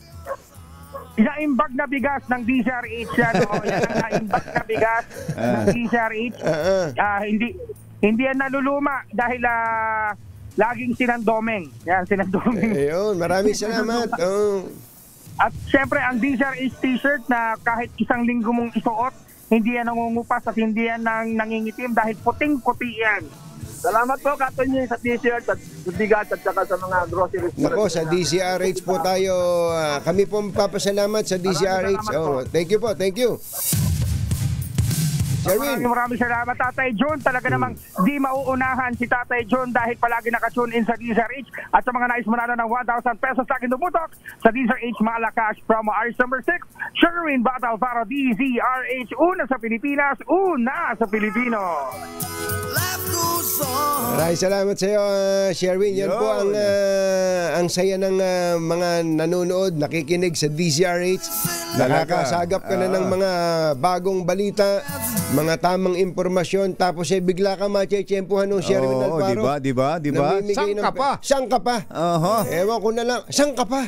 [SPEAKER 6] Naimbag na bigas ng DZRH yan. Yan ang naimbag na bigas ng DZRH. Hindi yan naluluma dahil laging sinandomeng. Yan, sinandomeng.
[SPEAKER 3] Ayun, maraming salamat. Oh.
[SPEAKER 6] At syempre, ang DZRH t-shirt na kahit 1 linggo mong isuot, hindi yan nangungupas at hindi yan nangingitim dahil puting-puti yan.
[SPEAKER 7] Salamat po, Katunyeng, sa t-shirt at sa bigas at saka sa mga groceries.
[SPEAKER 3] Nako, sa DZRH po tayo. Kami po magpapasalamat sa DZRH. Oh, thank you po, thank you. Sherwin.
[SPEAKER 6] Maraming salamat, Tatay John. Talaga namang di mauunahan si Tatay John dahil palagi nakatune in sa DZRH at sa mga nais manalo ng 1,000 pesos sa akin dumutok sa DZRH Malacash promo Aris number 6. Sherwin Battle para DZRH. Una sa Pilipinas, una sa Pilipino.
[SPEAKER 3] Maraming salamat sa iyo, Sherwin. Yan po ang saya ng mga nanonood, nakikinig sa DZRH. Nakakasagap ka na ng mga bagong balita, mga tamang impormasyon, tapos bigla ka machechempuhan ng Sherwin Alvaro.
[SPEAKER 4] Diba? Sang ka pa.
[SPEAKER 3] Ewan ko na lang, sang ka pa.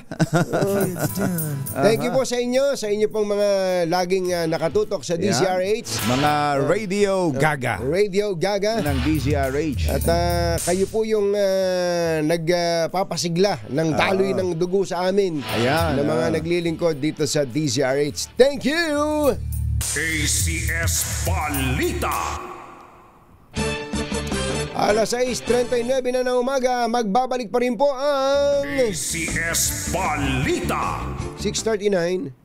[SPEAKER 3] Thank you po sa inyo pong mga laging nakatutok sa DZRH.
[SPEAKER 4] Mga Radio Gaga.
[SPEAKER 3] Radio Gaga
[SPEAKER 4] ng DZRH.
[SPEAKER 3] At kayo po yung nagpapasigla ng daloy ng dugo sa amin.
[SPEAKER 4] Ayan,
[SPEAKER 3] na mga naglilingkod dito sa DZRH. Thank you!
[SPEAKER 5] ACS Balita.
[SPEAKER 3] Alas 6:39 na ng umaga, magbabalik pa rin po ang
[SPEAKER 5] ACS Balita.
[SPEAKER 3] 6:39.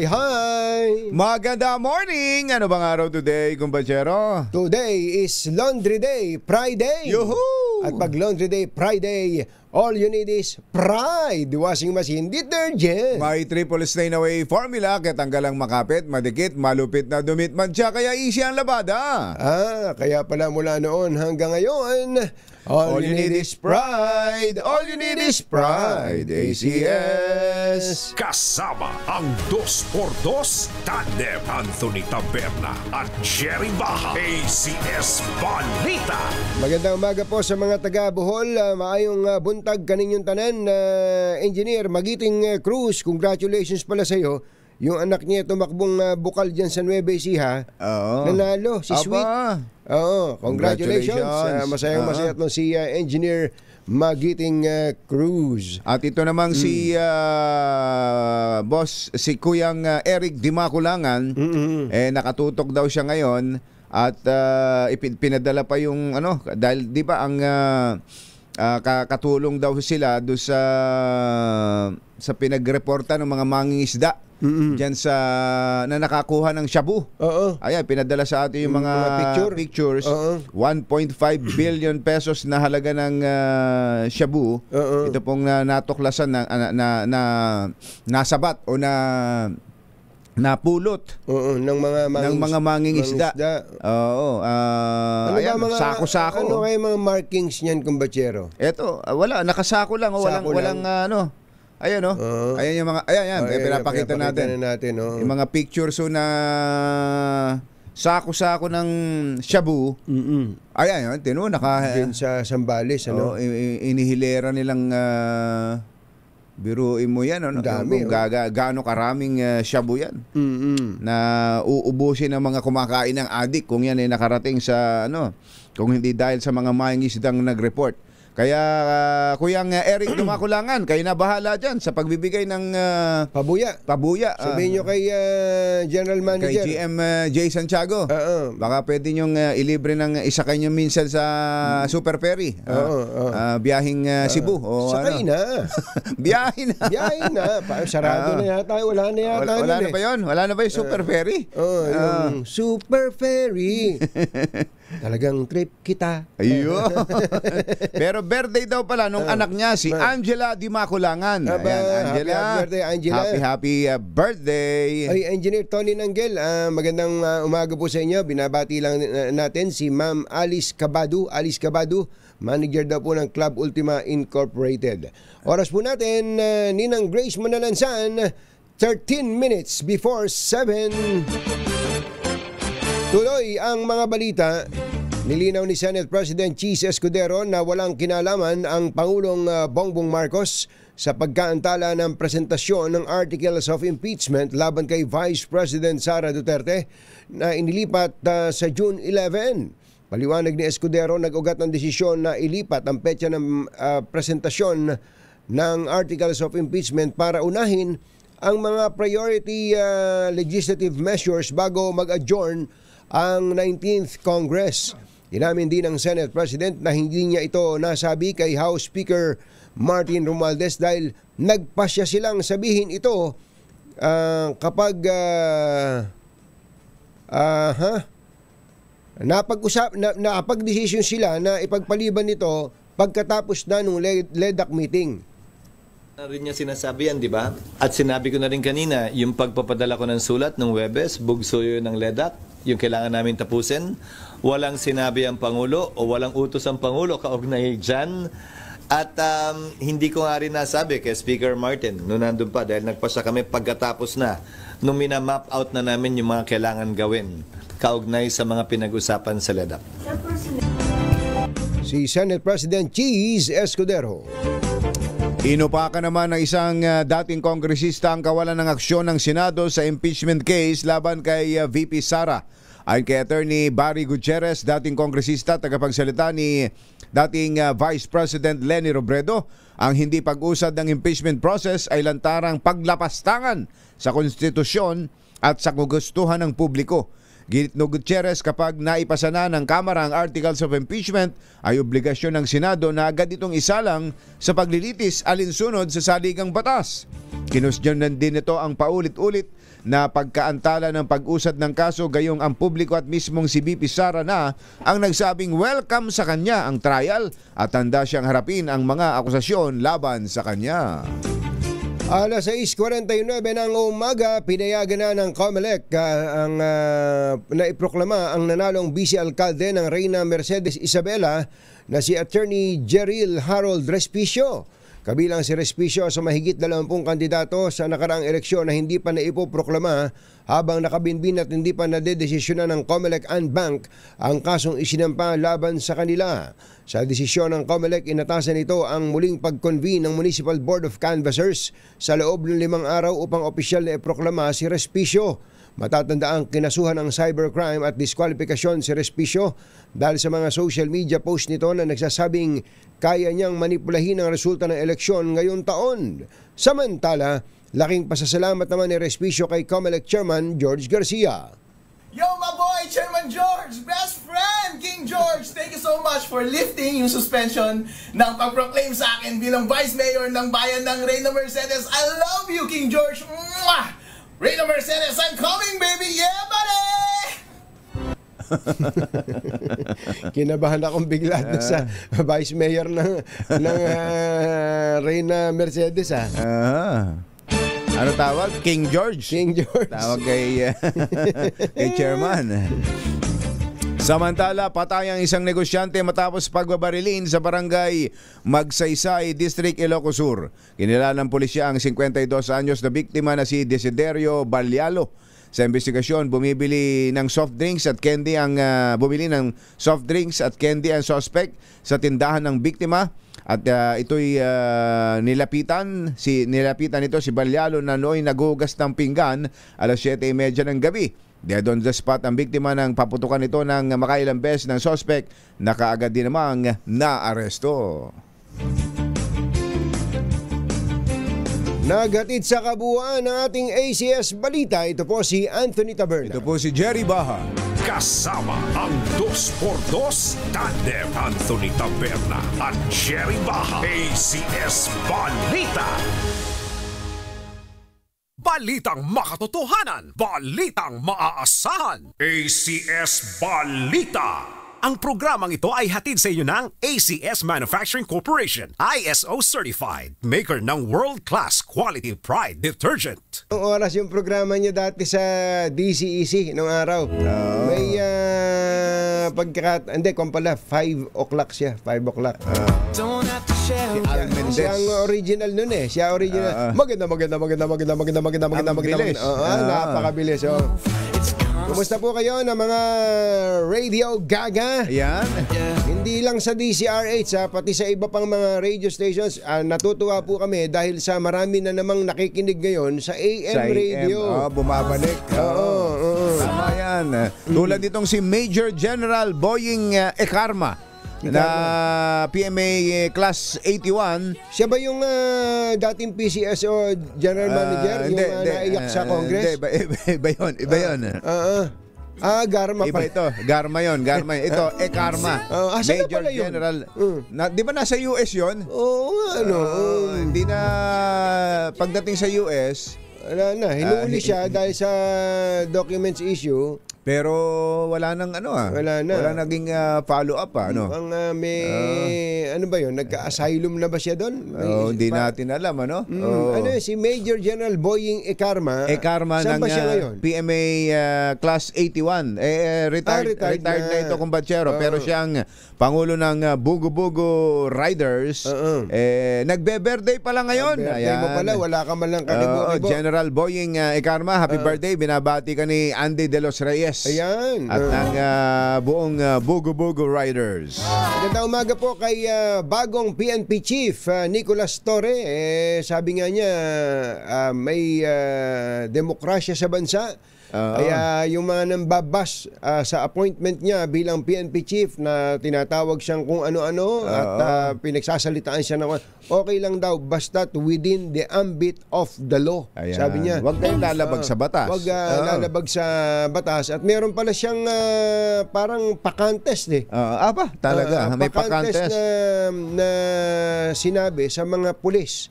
[SPEAKER 3] Hi!
[SPEAKER 4] Maganda morning! Ano bang araw today, kumpatsero?
[SPEAKER 3] Today is Laundry Day, Friday!
[SPEAKER 4] Yuhuu!
[SPEAKER 3] At pag Laundry Day, Friday, all you need is Pride Washing Machine Detergent.
[SPEAKER 4] May triple stain away formula, kaya tanggalang makapit, madikit, malupit na dumitman siya, kaya easy ang labada.
[SPEAKER 3] Kaya pala mula noon hanggang ngayon, all you need is Pride. All you need is Pride. ACS.
[SPEAKER 5] Kasama ang 2x2 tandem Anthony Taberna at Jerry Baha. ACS Balita.
[SPEAKER 3] Magandang umaga po sa mga taga-Bohol. Maayong buntag kaninyong tanan. Engineer Magiting Cruz, congratulations pala sa iyo. Yung anak niya tumakbong bukal dyan sa Nueva Ecija. Nanalo, si Sweet. Congratulations. Masayang-masaya no si Engineer Magiting Cruz.
[SPEAKER 4] At ito namang si boss, si Kuyang Eric Dimakulangan, nakatutok daw siya ngayon at pinadala pa yung dahil di ba ang katulong daw sila do sa pinagreporta ng mga mangingisda diyan sa na nakakuha ng shabu. Ayan, pinadala sa atin yung mga pictures. 1.5 billion pesos na halaga ng shabu. Ito pong natuklasan na nasabat o napulot ng mga mangingisda. Ayan, sako-sako.
[SPEAKER 3] Ano kayo mga markings niyan, kumbachero?
[SPEAKER 4] Eto, wala, nakasako lang, walang ayan ayan yung mga pinapakita natin. Yung mga pictures na sako-sako ng shabu. Ayan,
[SPEAKER 3] din sa Sambales,
[SPEAKER 4] inihilera nilang biruin mo yan,
[SPEAKER 3] dami,
[SPEAKER 4] gaano karaming shabu yan na uubusin ng mga kumakain ng adik kung yan ay nakarating sa kung hindi dahil sa mga mangingisdang nag-report. Kaya Kuyang Eric Dumakulangan, kayo na bahala dyan sa pagbibigay ng pabuya.
[SPEAKER 3] Sabihin nyo kay General Manager,
[SPEAKER 4] kay GM Jay Santiago. Baka pwede nyong ilibre ng isa kayo minsan sa Super Ferry. Biyahing Cebu.
[SPEAKER 3] Sakay na.
[SPEAKER 4] Biyahe na.
[SPEAKER 3] Sarado na yata. Wala na yata.
[SPEAKER 4] Wala na ba yun? Wala na ba yung Super Ferry?
[SPEAKER 3] Yung Super Ferry. Talagang trip kita.
[SPEAKER 4] Ayun. Pero birthday daw pala nung anak niya, si Angela Di Maculangan. Ayan, Angela.
[SPEAKER 3] Happy birthday, Angela.
[SPEAKER 4] Happy birthday.
[SPEAKER 3] Ay, Engineer Tony Nanggel, magandang umaga po sa inyo. Binabati lang natin si Ma'am Alice Cabado, manager daw po ng Club Ultima Incorporated. Oras po natin, Ninang Grace Manalansan, 13 minutes before 7. Tuloy ang mga balita. Nilinaw ni Senate President Cheese Escudero na walang kinalaman ang Pangulong Bongbong Marcos sa pagkaantala ng presentasyon ng Articles of Impeachment laban kay Vice President Sara Duterte na inilipat sa June 11. Paliwanag ni Escudero, nag-ugat ng desisyon na ilipat ang petsa ng presentasyon ng Articles of Impeachment para unahin ang mga priority legislative measures bago mag-adjourn ang 19th Congress. Inamin din ng Senate President na hindi niya ito nasabi kay House Speaker Martin Romualdez dahil nagpasya silang sabihin ito kapag napag-desisyon sila na ipagpaliban nito pagkatapos na nung LEDAC meeting.
[SPEAKER 8] Rin niya sinasabi yan, di ba? At sinabi ko na rin kanina, yung pagpapadala ko ng sulat ng Webes, bugso yun ng LEDAC, yung kailangan namin tapusin. Walang sinabi ang Pangulo o walang utos ang Pangulo kaugnay dyan. At hindi ko nga rin nasabi kay Speaker Martin noon nandun pa dahil nagpasa kami pagkatapos na nung minamap out na namin yung mga kailangan gawin kaugnay sa mga pinag-usapan sa LEDAC.
[SPEAKER 3] Si Senate President Cheese Escudero.
[SPEAKER 4] Inupakan naman ng isang dating kongresista ang kawalan ng aksyon ng Senado sa impeachment case laban kay VP Sara. Ayon kay Attorney Barry Gutierrez, dating kongresista, tagapagsalita ni dating Vice President Leni Robredo, ang hindi pag-usad ng impeachment process ay lantarang paglapastangan sa konstitusyon at sa kagustuhan ng publiko. Ginit no Gutierrez, kapag naipasa na ng Kamara ang Articles of Impeachment, ay obligasyon ng Senado na agad itong isalang sa paglilitis alinsunod sa saligang batas. Kinustyonan din ito ang paulit-ulit na pagkaantala ng pag-usad ng kaso, gayong ang publiko at mismong si VP Sara na ang nagsabing welcome sa kanya ang trial at handa siyang harapin ang mga akusasyon laban sa kanya.
[SPEAKER 3] Alas 6:49 ng umaga, pinayagan na ng COMELEC ang naiproklama ang nanalong vice-alkalde ng Reyna Mercedes Isabela na si Attorney Jeril Harold Respicio. Kabilang si Respicio sa mahigit 20 kandidato sa nakaraang eleksyon na hindi pa naipoproklama, habang nakabinbin at hindi pa nadedesisyonan ng COMELEC and Bank ang kasong isinampa laban sa kanila. Sa desisyon ng COMELEC, inatasan ito ang muling pag-convene ng Municipal Board of Canvassers sa loob ng 5 araw upang opisyal na iproklama si Respicio. Matatandaang kinasuhan ng cybercrime at diskwalifikasyon si Respicio dahil sa mga social media post nito na nagsasabing kaya niyang manipulahin ang resulta ng eleksyon ngayong taon. Samantala, laking pasasalamat naman ni Respicio kay COMELEC Chairman George Garcia.
[SPEAKER 9] Yo, my boy, Chairman George, best friend, King George, thank you so much for lifting yung suspension ng pag-proclaim sa akin bilang Vice Mayor ng bayan ng Reyna Mercedes. I love you, King George. Mwah! Reyna Mercedes, I'm coming, baby! Yeah, buddy!
[SPEAKER 3] Kinabahan akong bigla sa Vice Mayor ng Reyna Mercedes.
[SPEAKER 4] Ano tawag? King George?
[SPEAKER 3] King George.
[SPEAKER 4] Tawag kay Chairman. Samantala, patay ang isang negosyante matapos pagbabarilin sa barangay Magsaysay, District Ilocos Sur. Kinilala ng pulisya ang 52 anyos na biktima na si Desiderio Balyalo. Sa investigasyon, bumili ng soft drinks at candy ang suspect sa tindahan ng biktima. At ito'y nilapitan ito si Balyalo na nooy naghugas ng pinggan alas 7:30 ng gabi. Dead on the spot ang biktima ng paputukan ito ng makailang beses ng suspect na kaagad din namang naaresto.
[SPEAKER 3] Naghatid sa kabuuan ng ating ACS Balita, ito po si Anthony Taberna.
[SPEAKER 4] Ito po si Jerry Baha.
[SPEAKER 5] Kasama ang 2x2 tandem Anthony Taberna at Jerry Baha. ACS Balita. Balitang makatotohanan, balitang maaasahan. ACS Balita. Ang programang ito ay hatid sa inyo ng ACS Manufacturing Corporation, ISO Certified, maker ng world-class quality Pride detergent.
[SPEAKER 3] Ang oras yung programa niya dati sa DCEC nung araw. May hindi, kung pala 5 o'clock siya, 5 o'clock.
[SPEAKER 4] Si Al Mendez.
[SPEAKER 3] Siya ang original nun eh. Siya original. Maganda.
[SPEAKER 4] Bilis.
[SPEAKER 3] Napakabilis. Kumusta po kayo ng mga Radio Gaga?
[SPEAKER 4] Yan.
[SPEAKER 3] Hindi lang sa DCRH, pati sa iba pang mga radio stations. Natutuwa po kami dahil sa marami na namang nakikinig ngayon sa AM radio.
[SPEAKER 4] Bumabalik.
[SPEAKER 3] Oo.
[SPEAKER 4] Tama yan. Tulad nitong si Major General Boying Ekarma na PMA Class 81.
[SPEAKER 3] Siya ba yung dating PCSO General Manager? Yung naiyak sa Congress?
[SPEAKER 4] Iba yun.
[SPEAKER 3] Garma
[SPEAKER 4] Iba
[SPEAKER 3] pa.
[SPEAKER 4] ito. Garma yun. Ito, Ekarma. Major General. Di ba nasa US yun?
[SPEAKER 3] Oo nga,
[SPEAKER 4] Hindi na pagdating sa US.
[SPEAKER 3] Wala na. Hinuli siya dahil sa documents issue.
[SPEAKER 4] Pero wala nang
[SPEAKER 3] Wala na.
[SPEAKER 4] Wala naging follow-up
[SPEAKER 3] Ang ano ba yun? Nagka-asylum na ba siya doon?
[SPEAKER 4] Hindi natin alam,
[SPEAKER 3] Si Major General Boying Ekarma.
[SPEAKER 4] ng
[SPEAKER 3] saan ba siya ngayon?
[SPEAKER 4] PMA Class 81. Retired na ito kumbatsero. Pero siyang Pangulo ng Bugo-Bugo Riders. Nagbe-birthday pala ngayon.
[SPEAKER 3] Birthday mo pala. Wala ka man lang kalibo-libo.
[SPEAKER 4] General Boying Ekarma, happy birthday. Binabati ka ni Andy De Los Reyes.
[SPEAKER 3] Ayan.
[SPEAKER 4] At ng buong Bugo-Bugo Riders.
[SPEAKER 3] Magandang umaga po kay bagong PNP Chief Nicolas Torre. Sabi nga niya may demokrasya sa bansa. Kaya yung mga nambabas sa appointment niya bilang PNP Chief na tinatawag siyang kung ano-ano at pinagsasalitaan siya na okay lang daw basta't within the ambit of the law.
[SPEAKER 4] Ayan.
[SPEAKER 3] Sabi niya.
[SPEAKER 4] Huwag kayong lalabag sa batas.
[SPEAKER 3] Huwag lalabag sa batas. At meron pala siyang parang pa-contest
[SPEAKER 4] talaga. May pa-contest
[SPEAKER 3] na sinabi sa mga pulis,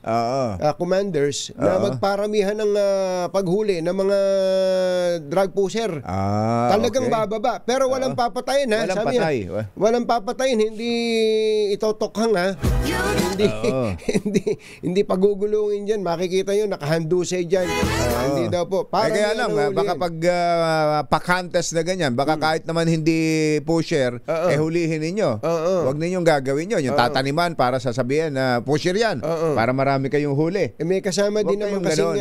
[SPEAKER 3] commanders, na magparamihan ng paghuli ng mga drug pusher. Talagang bababa. Pero walang papatayin ha.
[SPEAKER 4] Walang
[SPEAKER 3] Sabi
[SPEAKER 4] patay.
[SPEAKER 3] Niya, walang papatayin. Hindi itotokhang ha. Hindi pagugulungin dyan. Makikita nyo, nakahandusay dyan. Hindi daw po.
[SPEAKER 4] Kaya alam, baka pag pa-contest na ganyan, baka kahit naman hindi pusher, hulihin ninyo. Huwag ninyong gagawin yun. Yung tataniman para sasabihin na pusher yan. Para marami kayong huli.
[SPEAKER 3] May kasama din naman kasing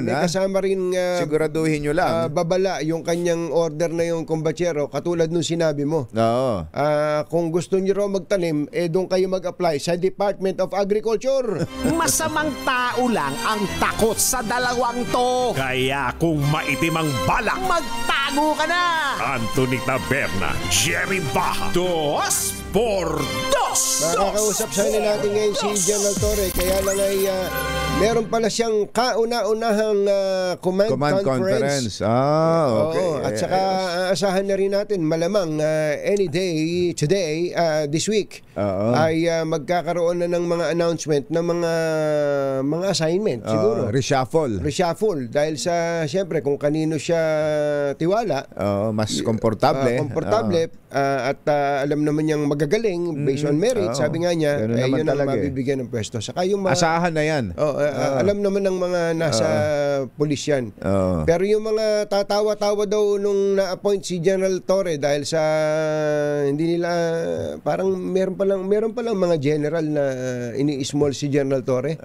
[SPEAKER 3] may kasama rin
[SPEAKER 4] siguraduhin nyo lang.
[SPEAKER 3] Babala yung kanyang order na yung kumbachero katulad nung sinabi mo. Kung gusto niyo raw magtanim, doon kayo mag-apply sa Department of Agriculture.
[SPEAKER 5] Masamang tao lang ang takot sa dalawang to. Kaya kung maitim ang balak, magtago ka na! Anthony Taberna, Jerry Baja, 2 por 2.
[SPEAKER 3] Makakausap sana natin ngayon si General Torre. Kaya lang ay meron pala siyang kauna-unahang command conference.
[SPEAKER 4] Okay.
[SPEAKER 3] At saka asahan na rin natin malamang any day today, this week, ay magkakaroon na ng mga announcement ng mga assignment siguro. Reshuffle. Dahil sa, siyempre, kung kanino siya tiwala.
[SPEAKER 4] Mas komportable.
[SPEAKER 3] At alam naman niyang magagaling based on merit. Sabi nga niya, yun ang mabibigyan ng pwesto. Saka yung
[SPEAKER 4] asahan na yan.
[SPEAKER 3] Alam naman ng mga nasa pulis yan. Pero yung mga tatawa-tawa daw nung na-appoint si General Torre dahil sa hindi nila parang meron palang mga general na ini-small si General Torre.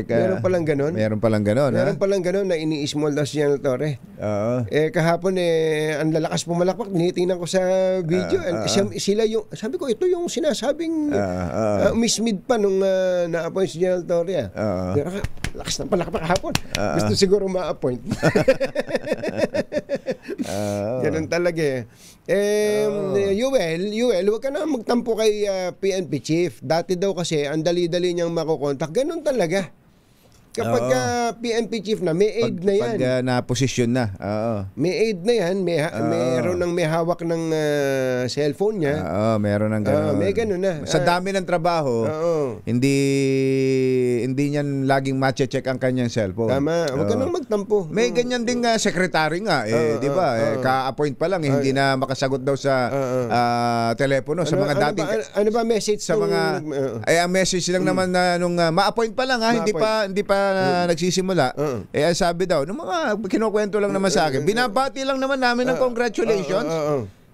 [SPEAKER 3] Meron palang ganon.
[SPEAKER 4] Meron palang ganon
[SPEAKER 3] na ini-small daw si General Torre. Kahapon ang lalakas pumalakpak. Tinitingnan ko sa video. Sila yung, sabi ko, ito yung sinasabing mismid pa nung na-appoint si General Torre. Pero lakas ng palakpak kahapon. Gusto siguro ma-appoint. Ganun talaga Yuel, huwag ka na magtampo kay PNP Chief. Dati daw kasi, ang dali-dali niyang makukontak. Ganun talaga. Kapag PNP chief na, may aid na yan.
[SPEAKER 4] Pag na-posisyon na. Oo.
[SPEAKER 3] May aid na yan. Meron ng may hawak ng cellphone niya.
[SPEAKER 4] Oo, meron ng gano'n.
[SPEAKER 3] May gano'n na.
[SPEAKER 4] Sa dami ng trabaho, hindi niyan laging matche-check ang kanyang cellphone.
[SPEAKER 3] Tama. Huwag ka nang magtampo.
[SPEAKER 4] May ganyan ding secretary nga. Di ba? Ka-appoint pa lang. Hindi na makasagot daw sa telepono. Sa mga dating...
[SPEAKER 3] Ano ba message
[SPEAKER 4] sa mga... ang message lang naman na nung ma-appoint pa lang hindi pa nagsisimula. Ang sabi daw, nung mga kinukwento lang naman sa akin, binabati lang naman namin ng congratulations.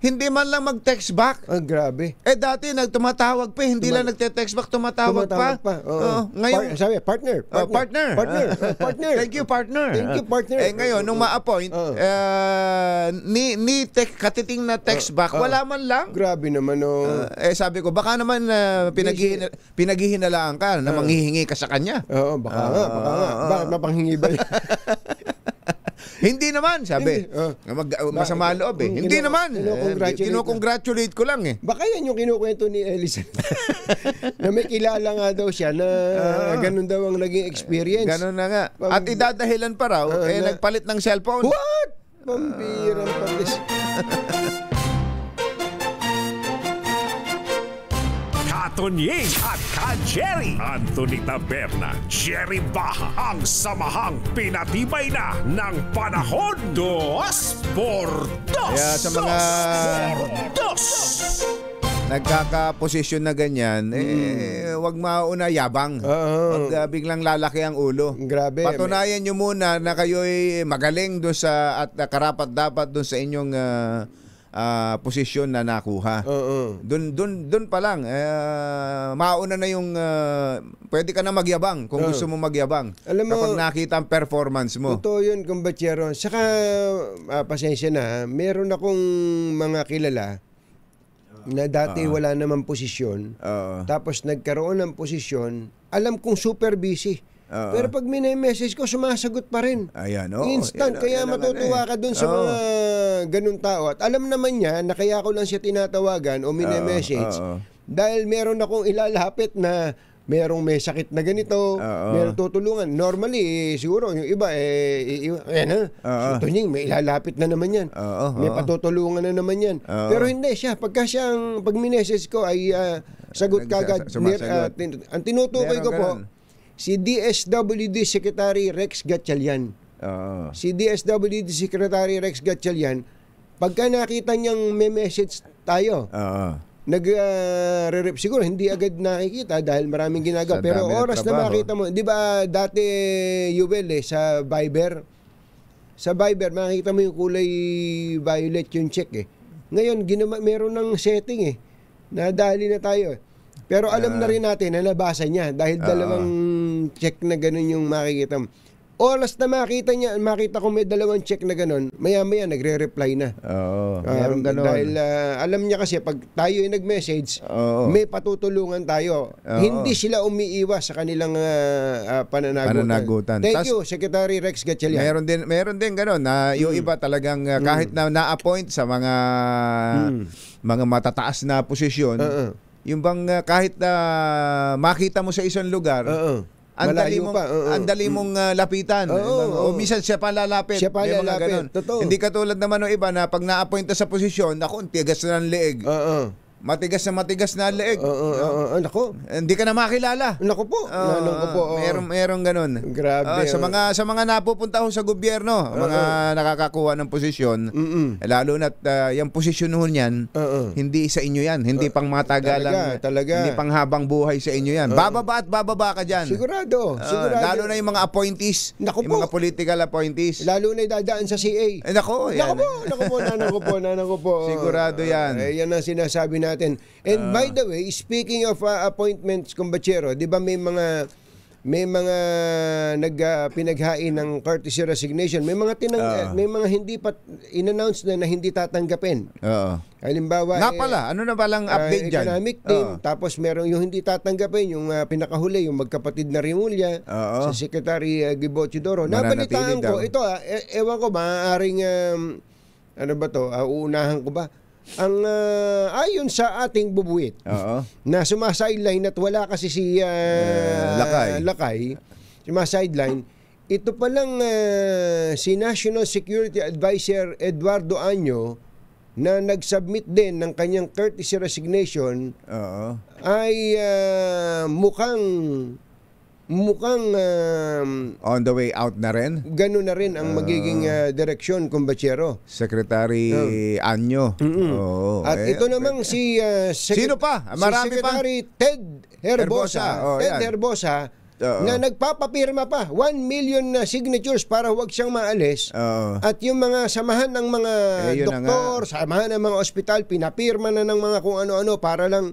[SPEAKER 4] Hindi man lang mag-text back.
[SPEAKER 3] Grabe.
[SPEAKER 4] Dati tumatawag pa, hindi lang nagte-text back, tumatawag pa. Ngayon,
[SPEAKER 3] sabi, partner.
[SPEAKER 4] Thank you, partner.
[SPEAKER 3] Partner.
[SPEAKER 4] Ngayon, nung ma-appoint, katiting na text back, wala man lang.
[SPEAKER 3] Grabe naman,
[SPEAKER 4] sabi ko, baka naman pinaghihinalaan ka na manghihingi ka sa kanya.
[SPEAKER 3] Baka nga. Bakit mapanghingi ba?
[SPEAKER 4] Hindi naman, sabi. Masama loob eh. Hindi naman. Kino-congratulate ko lang eh.
[SPEAKER 3] Baka yan yung kinukwento ni Elisa. Na may kilala nga daw siya na ganun daw ang naging experience.
[SPEAKER 4] Ganun na nga. At idadahilan pa raw, nagpalit ng cellphone.
[SPEAKER 3] What? Pambirang patis.
[SPEAKER 5] Tonying at Ka-Jerry. Anthony Taberna, Jerry Baha, ang samahang pinatibay na ng panahon. 2 por 2.
[SPEAKER 4] Kaya sa mga nagkakaposisyon na ganyan, wag mauna yabang. Wag biglang lalaki ang ulo.
[SPEAKER 3] Grabe.
[SPEAKER 4] Patunayan nyo muna na kayo'y magaling doon sa at karapat dapat doon sa inyong posisyon na nakuha. Doon pa lang mauna na yung pwede ka na magyabang kung gusto mo magyabang. Alam mo, kapag nakita ang performance mo.
[SPEAKER 3] Totoo yun, kumbachero. Saka pasensya na, meron akong mga kilala na dati wala naman posisyon. Tapos nagkaroon ng posisyon, alam kong super busy. Pero pag message ko, sumasagot pa rin.
[SPEAKER 4] Ayan,
[SPEAKER 3] instant. Kaya matutuwa ka dun sa mga ganun tao. At alam naman niya na kaya ko lang siya tinatawagan o message dahil meron akong ilalapit na merong may sakit na ganito, merong tutulungan. Normally, siguro, yung iba, ito Nying, may ilalapit na naman yan. May patutulungan na naman yan. Pero hindi siya. Pag message ko ay sagot kagad. Ang tinutukoy ko po, si DSWD Secretary Rex Gatchalian. Si DSWD Secretary Rex Gatchalian, pagka nakita niyang may message tayo, nag-re-rep. Siguro hindi agad nakikita dahil maraming ginagawa. Pero oras na makita mo, di ba dati, Yuvel, sa Viber, makikita mo yung kulay violet yung check eh. Ngayon, meron ng setting eh. Nadali na tayo eh. Pero alam na rin natin na nabasa niya dahil dalawang check na ganun yung makikita mo. Oras na makita ko may dalawang check na ganun, maya-maya nagre-reply na.
[SPEAKER 4] Meron ganun.
[SPEAKER 3] Dahil alam niya kasi pag tayo ay nag-message, may patutulungan tayo. Hindi sila umiiwas sa kanilang pananagutan. Thank you, Secretary Rex Gatchalian.
[SPEAKER 4] Meron din ganun na yung iba talagang kahit na-appoint sa mga matataas na posisyon, yung bang kahit makita mo sa isang lugar, ang dali mong lapitan. O minsan siya pa lalapit. May mga ganun. Hindi katulad naman ng iba na pag na-appoint sa posisyon, ako, tigas na ng leeg. Matigas na leeg.
[SPEAKER 3] Nako.
[SPEAKER 4] Hindi ka na makilala.
[SPEAKER 3] Nako po.
[SPEAKER 4] Merong ganun.
[SPEAKER 3] Grabe.
[SPEAKER 4] Sa mga napupunta ho sa gobyerno, mga nakakakuha ng posisyon, lalo na't yung posisyon ho niyan, hindi sa inyo yan. Hindi pang matagalang,
[SPEAKER 3] talaga.
[SPEAKER 4] hindi pang habang buhay sa inyo yan. Bababa at bababa ka dyan.
[SPEAKER 3] Sigurado.
[SPEAKER 4] Lalo na yung mga appointees, yung mga political appointees.
[SPEAKER 3] Lalo na dadaan sa CA.
[SPEAKER 4] Nako
[SPEAKER 3] po.
[SPEAKER 4] Sigurado yan.
[SPEAKER 3] Yan ang sinasabi natin. And by the way, speaking of appointments, kumbachero, di ba may mga pinaghain ng courtesy resignation, may mga hindi pa in-announce na hindi tatanggapin. Halimbawa,
[SPEAKER 4] ano na palang update dyan?
[SPEAKER 3] Economic team, tapos merong yung hindi tatanggapin, yung pinakahuli, yung magkapatid na Rimulya, sa Secretary Gibo Chidoro. Nabalitaan ko, ito ewan ko, maaaring, uunahan ko ba? Ang ayon sa ating bubuit na sumasideline at wala kasi si Lakay, sideline. Ito palang si National Security Advisor Eduardo Año na nag-submit din ng kanyang courtesy resignation ay mukhang
[SPEAKER 4] on the way out na rin.
[SPEAKER 3] Ganun na rin ang magiging direksyon, Kumbachero.
[SPEAKER 4] Secretary Anyo.
[SPEAKER 3] At ito namang
[SPEAKER 4] sino pa? Marami
[SPEAKER 3] si Secretary Ted Herbosa. Herbosa na nagpapapirma pa 1 million na signatures para huwag siyang maalis. At yung mga samahan ng mga doktor, samahan ng mga ospital, pinapirma na ng mga kung ano-ano para lang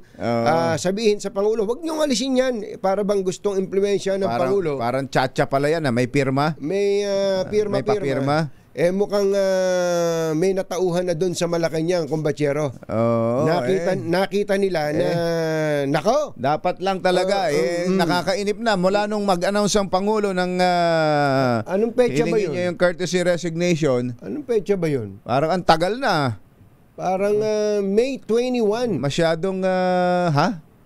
[SPEAKER 3] sabihin sa Pangulo, huwag niyong alisin yan, para bang gustong impluwensya ng Pangulo.
[SPEAKER 4] Parang tsa-tsa pala yan, may pirma.
[SPEAKER 3] May pirma. Mukhang may natauhan na doon sa Malacanang, Kumbachero. Nakita nila na nako.
[SPEAKER 4] Dapat lang talaga nakakainip na mula nung mag-announce ang Pangulo ng
[SPEAKER 3] anong petsa ba yun?
[SPEAKER 4] Niya yung courtesy resignation.
[SPEAKER 3] Anong petsa ba yun?
[SPEAKER 4] Parang ang tagal na.
[SPEAKER 3] Parang May 21.
[SPEAKER 4] Masyadong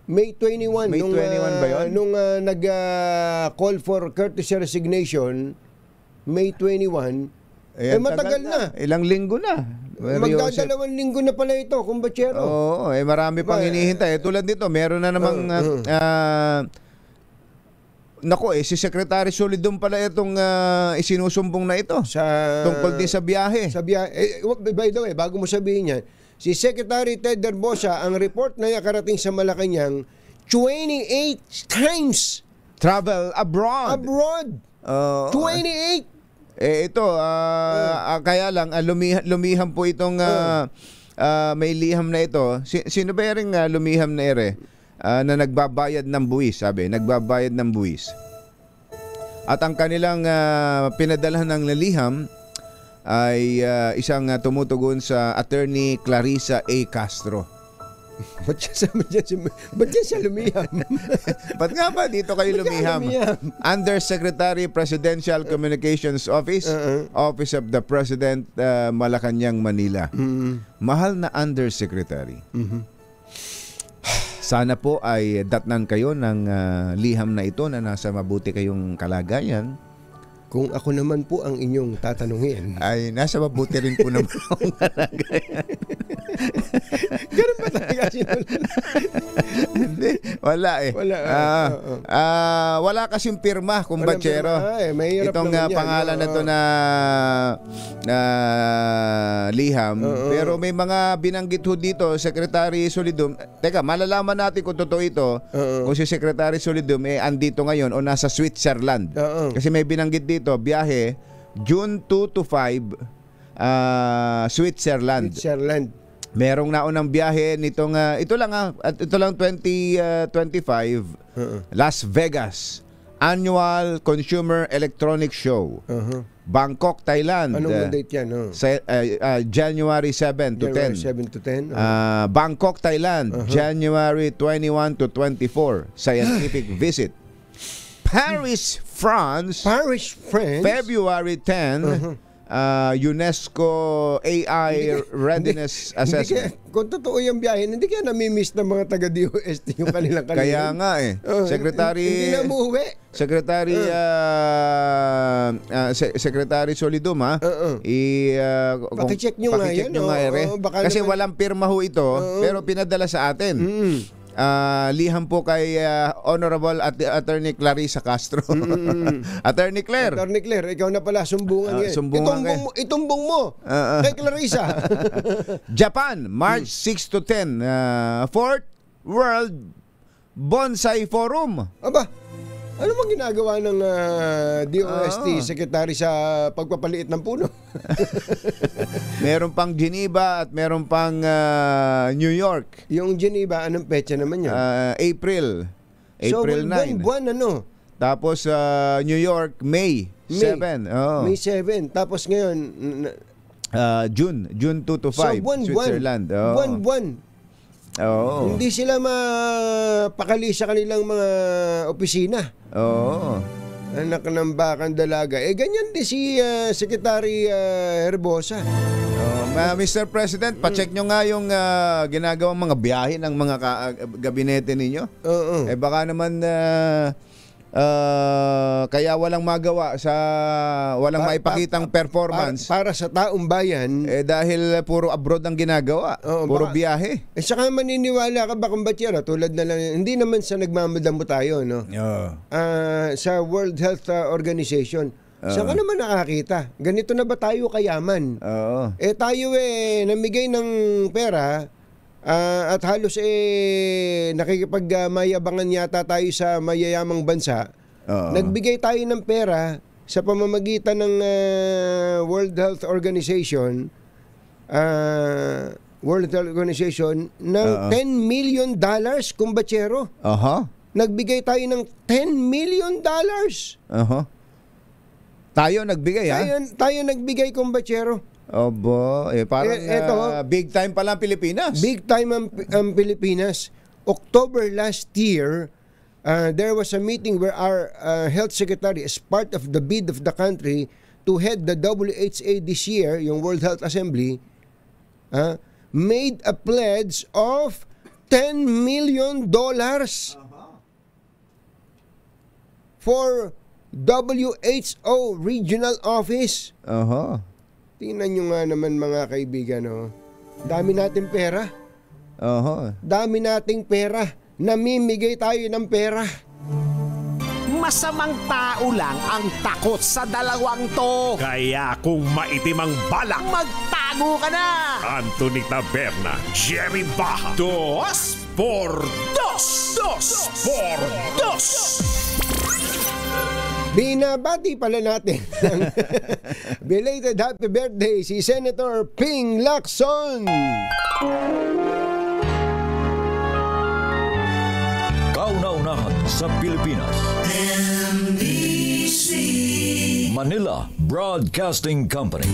[SPEAKER 3] May 21.
[SPEAKER 4] May 21 ba yun?
[SPEAKER 3] Nung nag-call for courtesy resignation, May 21. Matagal na.
[SPEAKER 4] Ilang linggo na.
[SPEAKER 3] Magdadalawang linggo na pala ito, Kumbachero.
[SPEAKER 4] Oo, marami pang hinihintay. Tulad nito, meron na namang si Secretary Solidum pala itong isinusumbong na ito. Tungkol din sa biyahe.
[SPEAKER 3] By the way, bago mo sabihin yan, si Secretary Ted Herbosa, ang report na nakarating sa Malacanang, 28 times
[SPEAKER 4] travel abroad.
[SPEAKER 3] 28.
[SPEAKER 4] Ito, kaya lang, lumiham po itong may liham na ito. Sino ba yung lumiham na ere? Na nagbabayad ng buwis, sabi. Nagbabayad ng buwis. At ang kanilang pinadalhan ng liham ay isang tumutugon sa Attorney Clarissa A. Castro.
[SPEAKER 3] Ba't siya lumiham?
[SPEAKER 4] Ba't nga ba dito kayo lumiham? Undersecretary Presidential Communications Office, Office of the President, Malacanang, Manila. Mahal na Undersecretary. Sana po ay datnan kayo ng liham na ito na nasa mabuti kayong kalagayan.
[SPEAKER 3] Kung ako naman po ang inyong tatanungin,
[SPEAKER 4] ay nasa mabuti rin po naman akong kalagayan.
[SPEAKER 3] Ganun ba talaga sinulat?
[SPEAKER 4] Hindi, wala wala kasing pirma, Kumbachero. Itong pangalan na to na liham. Pero may mga binanggit ho dito, Secretary Solidum. Teka, malalaman natin kung totoo ito. Kung si Secretary Solidum andito ngayon o nasa Switzerland. Kasi may binanggit dito, biyahe June 2 to 5 Switzerland. Merong naunang biyahe nitong ito lang 2025 Las Vegas Annual Consumer Electronic Show. Bangkok, Thailand.
[SPEAKER 3] Anong date yan?
[SPEAKER 4] January 7 to 10. Bangkok, Thailand, January 21 to 24. Scientific visit. Paris, France. February 10. UNESCO AI Readiness Assessment.
[SPEAKER 3] Kung totoo yung biyahe, hindi kaya namimiss ng mga taga-DOST yung kanilang
[SPEAKER 4] Kaya nga Secretary,
[SPEAKER 3] hindi na umuwi.
[SPEAKER 4] Secretary Solidum
[SPEAKER 3] pakicheck nyo nga yan.
[SPEAKER 4] Kasi walang pirma ho ito, pero pinadala sa atin. Liham po kay Honorable Attorney Clarissa Castro. Attorney Claire,
[SPEAKER 3] ikaw na pala sumbungan itumbong mo kay Clarissa.
[SPEAKER 4] Japan, March 6 to 10, 4th World Bonsai Forum.
[SPEAKER 3] Aba, ano bang ginagawa ng DOST Secretary sa pagpapaliit ng puno?
[SPEAKER 4] Meron pang Geneva at meron pang New York.
[SPEAKER 3] Yung Geneva, anong petsa naman yan?
[SPEAKER 4] April 9.
[SPEAKER 3] Buwan
[SPEAKER 4] Tapos New York, May 7.
[SPEAKER 3] May 7. Tapos ngayon,
[SPEAKER 4] June 2 to 5, Switzerland.
[SPEAKER 3] Buwan. Hindi sila mapakali sa kanilang mga opisina. Anak ng bakang dalaga. Ganyan din si Secretary Herbosa.
[SPEAKER 4] Mr. President, pacheck nyo nga yung ginagawang mga biyahe ng mga gabinete ninyo. Baka naman Kaya walang magawa sa walang maipakitang performance
[SPEAKER 3] para sa taong bayan.
[SPEAKER 4] Dahil puro abroad ang ginagawa. Puro biyahe.
[SPEAKER 3] Saka maniniwala ka ba kung ba't yan? Tulad na lang, hindi naman sa nagmamadamo tayo, no? Sa World Health Organization. Saan ka naman nakakita? Ganito na ba tayo kayaman? Tayo namigay ng pera at halos nakikipagmayabangan yata tayo sa mayayamang bansa. Nagbigay tayo ng pera sa pamamagitan ng World Health Organization ng $10 million, kumbatsero. Nagbigay tayo ng $10 million.
[SPEAKER 4] Tayo nagbigay,
[SPEAKER 3] Tayo nagbigay, kumbatsero.
[SPEAKER 4] Parang big time pala ang Pilipinas.
[SPEAKER 3] Big time ang Pilipinas. October last year, there was a meeting where our health secretary, as part of the bid of the country to head the WHA this year, yung World Health Assembly, made a pledge of $10 million for WHO Regional Office. Tingnan nyo nga naman, mga kaibigan, dami nating pera. Dami nating pera. Namimigay tayo ng pera.
[SPEAKER 5] Masamang tao lang ang takot sa dalawang to. Kaya kung maitim ang balak, magtago ka na! Anthony Taberna, Jerry Baja, 2 por 2! 2 por 2!
[SPEAKER 3] Binabati pala natin ng belated happy birthday si Senator Ping Lacson.
[SPEAKER 1] Kauna-unahan sa Pilipinas.
[SPEAKER 2] NBC
[SPEAKER 1] Manila Broadcasting Company.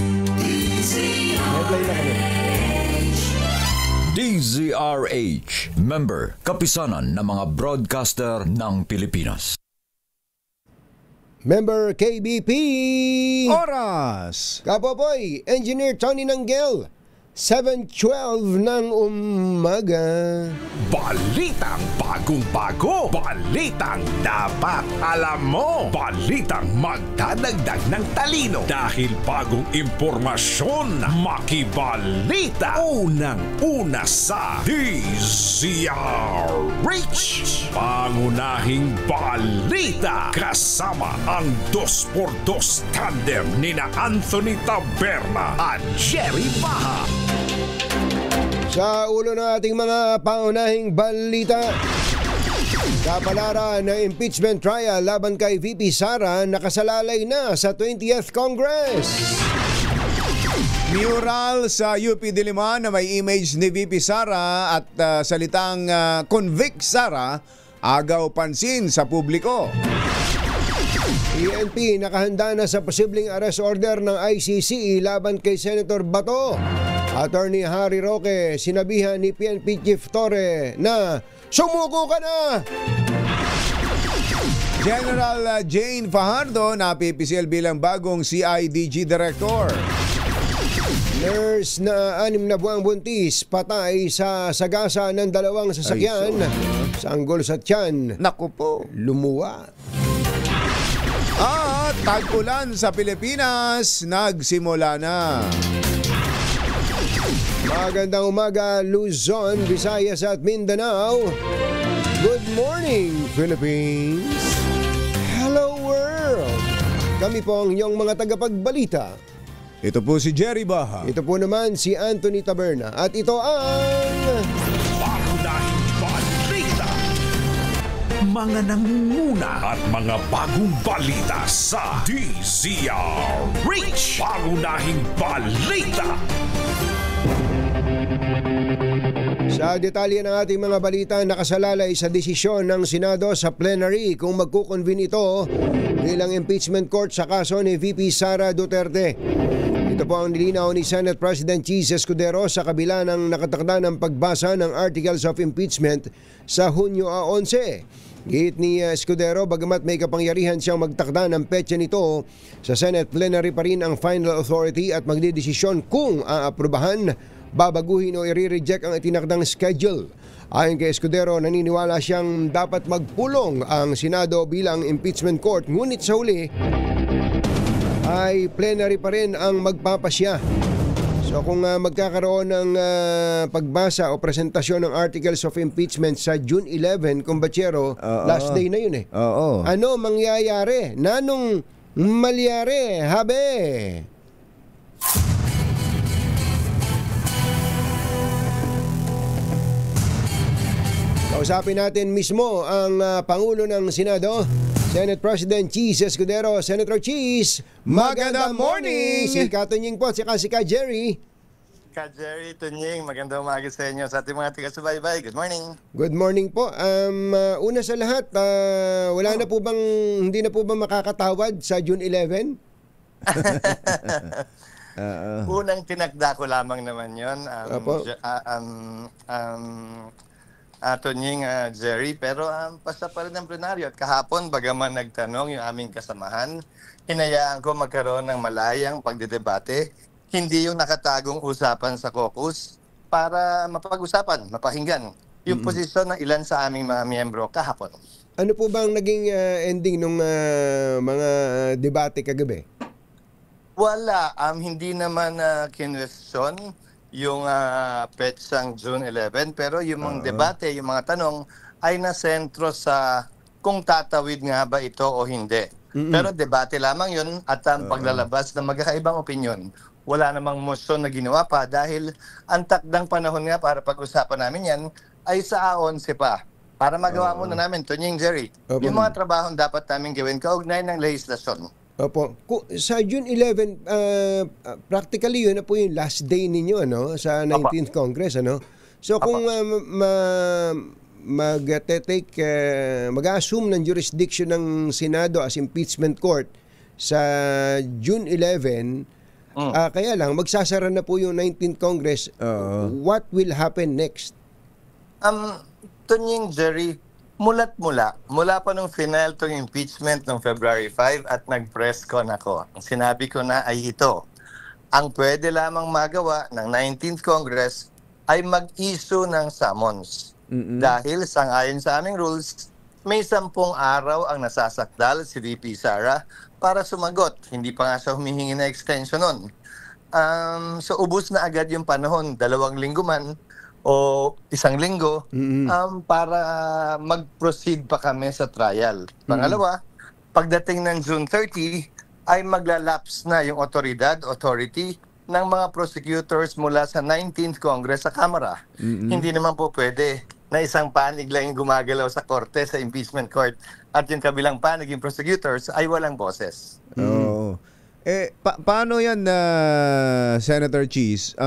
[SPEAKER 1] DZRH, member kapisanan ng mga broadcaster ng Pilipinas.
[SPEAKER 3] Member KBP.
[SPEAKER 4] Oras.
[SPEAKER 3] Kapopoy, Engineer Tony Nanggel. 7:12 ng umaga.
[SPEAKER 5] Balitang bagong-bago. Balitang dapat alam mo. Balitang magdadagdag ng talino. Dahil bagong impormasyon, makibalita. Unang-una sa DZRH. Pangunahing balita. Kasama ang 2x2 tandem nina Anthony Taberna at Jerry Baja.
[SPEAKER 3] Sa ulo ng ating mga paunahing balita, kapalaran ng impeachment trial laban kay VP Sara nakasalalay na sa 20th Congress.
[SPEAKER 4] Mural sa UP Diliman na may image ni VP Sara at salitang Convict Sara agaw pansin sa publiko.
[SPEAKER 3] PNP nakahanda na sa posibleng arrest order ng ICC laban kay Senator Bato. Attorney Harry Roque, sinabihan ni PNP Chief Torre na sumuko ka na!
[SPEAKER 4] General Jane Fajardo napipisil bilang bagong CIDG Director.
[SPEAKER 3] Nurse na 6 na buwang buntis patay sa sagasa ng 2 sasakyan. Sanggol sa tiyan.
[SPEAKER 4] Naku po.
[SPEAKER 3] Lumuwa.
[SPEAKER 4] At tag-ulan sa Pilipinas nagsimula na.
[SPEAKER 3] Magandang umaga, Luzon, Visayas at Mindanao. Good morning, Philippines. Hello, world. Kami po ang inyong mga tagapagbalita.
[SPEAKER 4] Ito po si Jerry Baja.
[SPEAKER 3] Ito po naman si Anthony Taberna. At ito ang...
[SPEAKER 5] Pangunahing balita. Mga nangunguna at mga bagong balita sa DZRH. Pangunahing balita.
[SPEAKER 3] Sa detalye ng ating mga balita, nakasalalay sa desisyon ng Senado sa plenary kung magkukonvene ito bilang impeachment court sa kaso ni VP Sara Duterte. Ito po ang nilinaw ni Senate President Cheese Escudero sa kabila ng nakatakda ng pagbasa ng Articles of Impeachment sa Hunyo 11. Giit ni Escudero, bagamat may kapangyarihan siyang magtakda ng petsa nito, sa Senate plenary pa rin ang final authority at magdedesisyon kung aaprubahan babaguhin o i-reject ang itinakdang schedule. Ayon kay Escudero, naniniwala siyang dapat magpulong ang Senado bilang impeachment court, ngunit sa huli ay plenary pa rin ang magpapasya. So kung magkakaroon ng pagbasa o presentasyon ng articles of impeachment sa June 11, kumbatsero, last day na yun eh.
[SPEAKER 4] Oo.
[SPEAKER 3] Ano mangyayari? Nanong malyari? Habe! Kausapin natin mismo ang Pangulo ng Senado, Senate President Cheese Escudero. Senator Cheese, magandang morning! Si Katunying po, si Ka Jerry.
[SPEAKER 10] Ka Jerry, Tunying, magandang umaga sa inyo sa ating mga taga-subaybay. Good morning.
[SPEAKER 3] Good morning po. Una sa lahat, hindi na po ba makakatawad sa June 11?
[SPEAKER 10] Unang tinakda ko lamang naman yun. Tunying, Jerry, pero basta pa rin ang plenaryo. At kahapon, bagaman nagtanong yung aming kasamahan, hinayaan ko magkaroon ng malayang pagdedebate, hindi yung nakatagong usapan sa caucus para mapag-usapan, mapahinggan yung posisyon ng ilan sa aming mga miyembro kahapon.
[SPEAKER 3] Ano po bang naging ending ng mga debate kagabi?
[SPEAKER 10] Wala, hindi naman kinwestiyon yung petsang June 11, pero yung mga debate, yung mga tanong ay nasentro sa kung tatawid nga ba ito o hindi. Pero debate lamang yun at ang paglalabas ng magkakaibang opinyon. Wala namang motion na ginawa pa dahil ang takdang panahon nga para pag-usapan namin yan ay sa A11 pa. Para magawa muna namin, Tunying, Jerry, yung mga trabahong dapat namin gawin kaugnay ng legislasyon.
[SPEAKER 3] Opo. Sa June 11, practically yun na po yung last day ninyo sa 19th Congress. So kung mag-assume ng jurisdiction ng Senado as impeachment court sa June 11, kaya lang, magsasara na po yung 19th Congress, what will happen next?
[SPEAKER 10] Tunying, Jerry, mula pa nung final tong impeachment noong February 5 at nag-press con ako. Ang sinabi ko na ay ito, ang pwede lamang magawa ng 19th Congress ay mag-issue ng summons. Dahil sangayon sa aming rules, may 10 araw ang nasasakdal si VP Sara para sumagot. Hindi pa nga siya humihingi na extension nun. So ubus na agad yung panahon, 2 linggo man, o 1 linggo para mag-proceed pa kami sa trial. Pangalawa, pagdating ng June 30 ay maglalapse na yung authority ng mga prosecutors mula sa 19th Congress sa Kamara. Hindi naman po pwede na isang panig lang yung gumagalaw sa korte, sa impeachment court, at yung kabilang panig yung prosecutors ay walang boses.
[SPEAKER 4] Paano yan, Senator Cheese?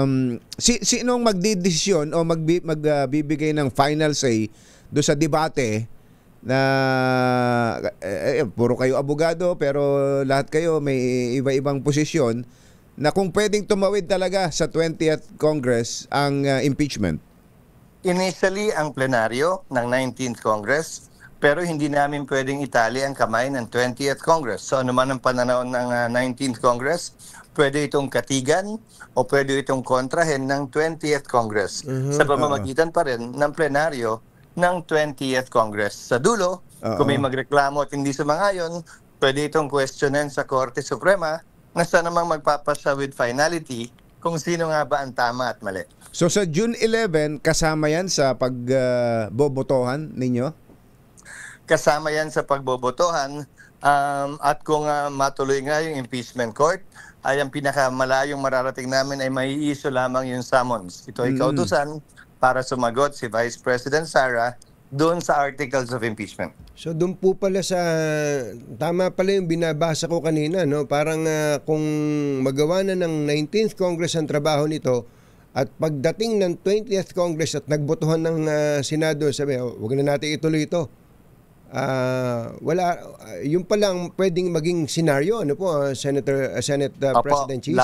[SPEAKER 4] Sinong magdidesisyon o magbibigay ng final say do sa debate na puro kayo abogado pero lahat kayo may iba-ibang posisyon na kung pwedeng tumawid talaga sa 20th Congress ang impeachment?
[SPEAKER 10] Initially, ang plenaryo ng 19th Congress, pero hindi namin pwedeng itali ang kamay ng 20th Congress. So ano man ang pananaw ng 19th Congress, pwede itong katigan o pwede itong kontrahen ng 20th Congress sa pamamagitan pa rin ng plenaryo ng 20th Congress. Sa dulo, kung may magreklamo at hindi sumangayon, pwede itong questionin sa Korte Suprema na sa namang magpapasya with finality kung sino nga ba ang tama at mali.
[SPEAKER 4] So sa June 11, kasama yan sa pagbobotohan ninyo?
[SPEAKER 10] Kasama yan sa pagbobotohan at kung matuloy nga yung impeachment court, ay ang pinakamalayong mararating namin ay mai-issue lamang yung summons. Ito ay kautusan para sumagot si Vice President Sara doon sa articles of impeachment.
[SPEAKER 3] So doon po pala tama pala yung binabasa ko kanina, parang kung magawa na ng 19th Congress ang trabaho nito at pagdating ng 20th Congress at nagbotohan ng Senado, sabi, huwag na natin ituloy ito. Yung palang pwedeng maging senaryo, Senate President Cheese?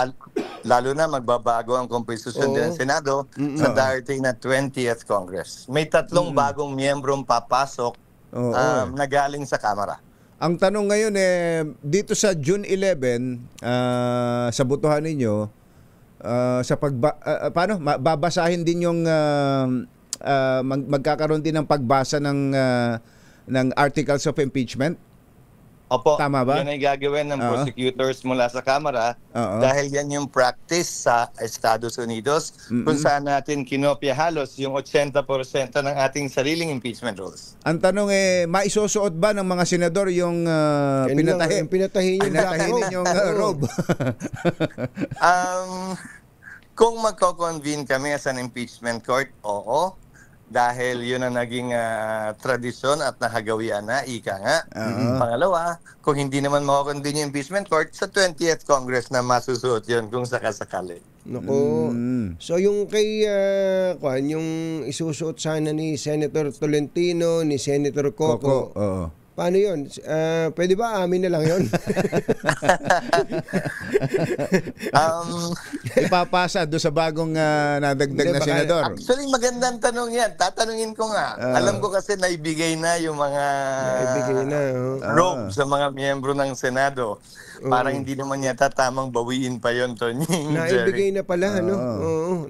[SPEAKER 10] Lalo na magbabago ang komposisyon ng Senado sa darating na 20th Congress. May 3 bagong miyembrong papasok na galing sa Kamara.
[SPEAKER 4] Ang tanong ngayon dito sa June 11, sa botohan ninyo, sa paano babasahin din yung magkakaroon din ng pagbasa ng articles of impeachment.
[SPEAKER 10] Opo,
[SPEAKER 4] tama ba?
[SPEAKER 10] Yan ay gagawin ng prosecutors mula sa Kamara dahil yan yung practice sa Estados Unidos kung saan natin kinopya halos yung 80% ng ating sariling impeachment rules.
[SPEAKER 4] Ang tanong maisusuot ba ng mga senador yung
[SPEAKER 3] pinatahin yung robe?
[SPEAKER 10] Kung magko-convene kami as an impeachment court, oo. Dahil yun ang naging tradisyon at nahagawian na, ika nga. Pangalawa, kung hindi naman mako-convene yung impeachment court, sa 20th Congress na masusuot yun kung sakasakali.
[SPEAKER 3] Naku. So yung kay yung isusuot sana ni Senator Tolentino, ni Senator Coco. Paano yun? Pwede ba amin na lang yun?
[SPEAKER 4] Ipapasa doon sa bagong nadagdag na senador.
[SPEAKER 10] Actually, magandang tanong yan. Tatanungin ko nga. Alam ko kasi naibigay na yung mga robe sa mga miyembro ng Senado. Parang hindi naman yata tamang bawiin pa yun, Tony.
[SPEAKER 3] Naibigay na pala, ano?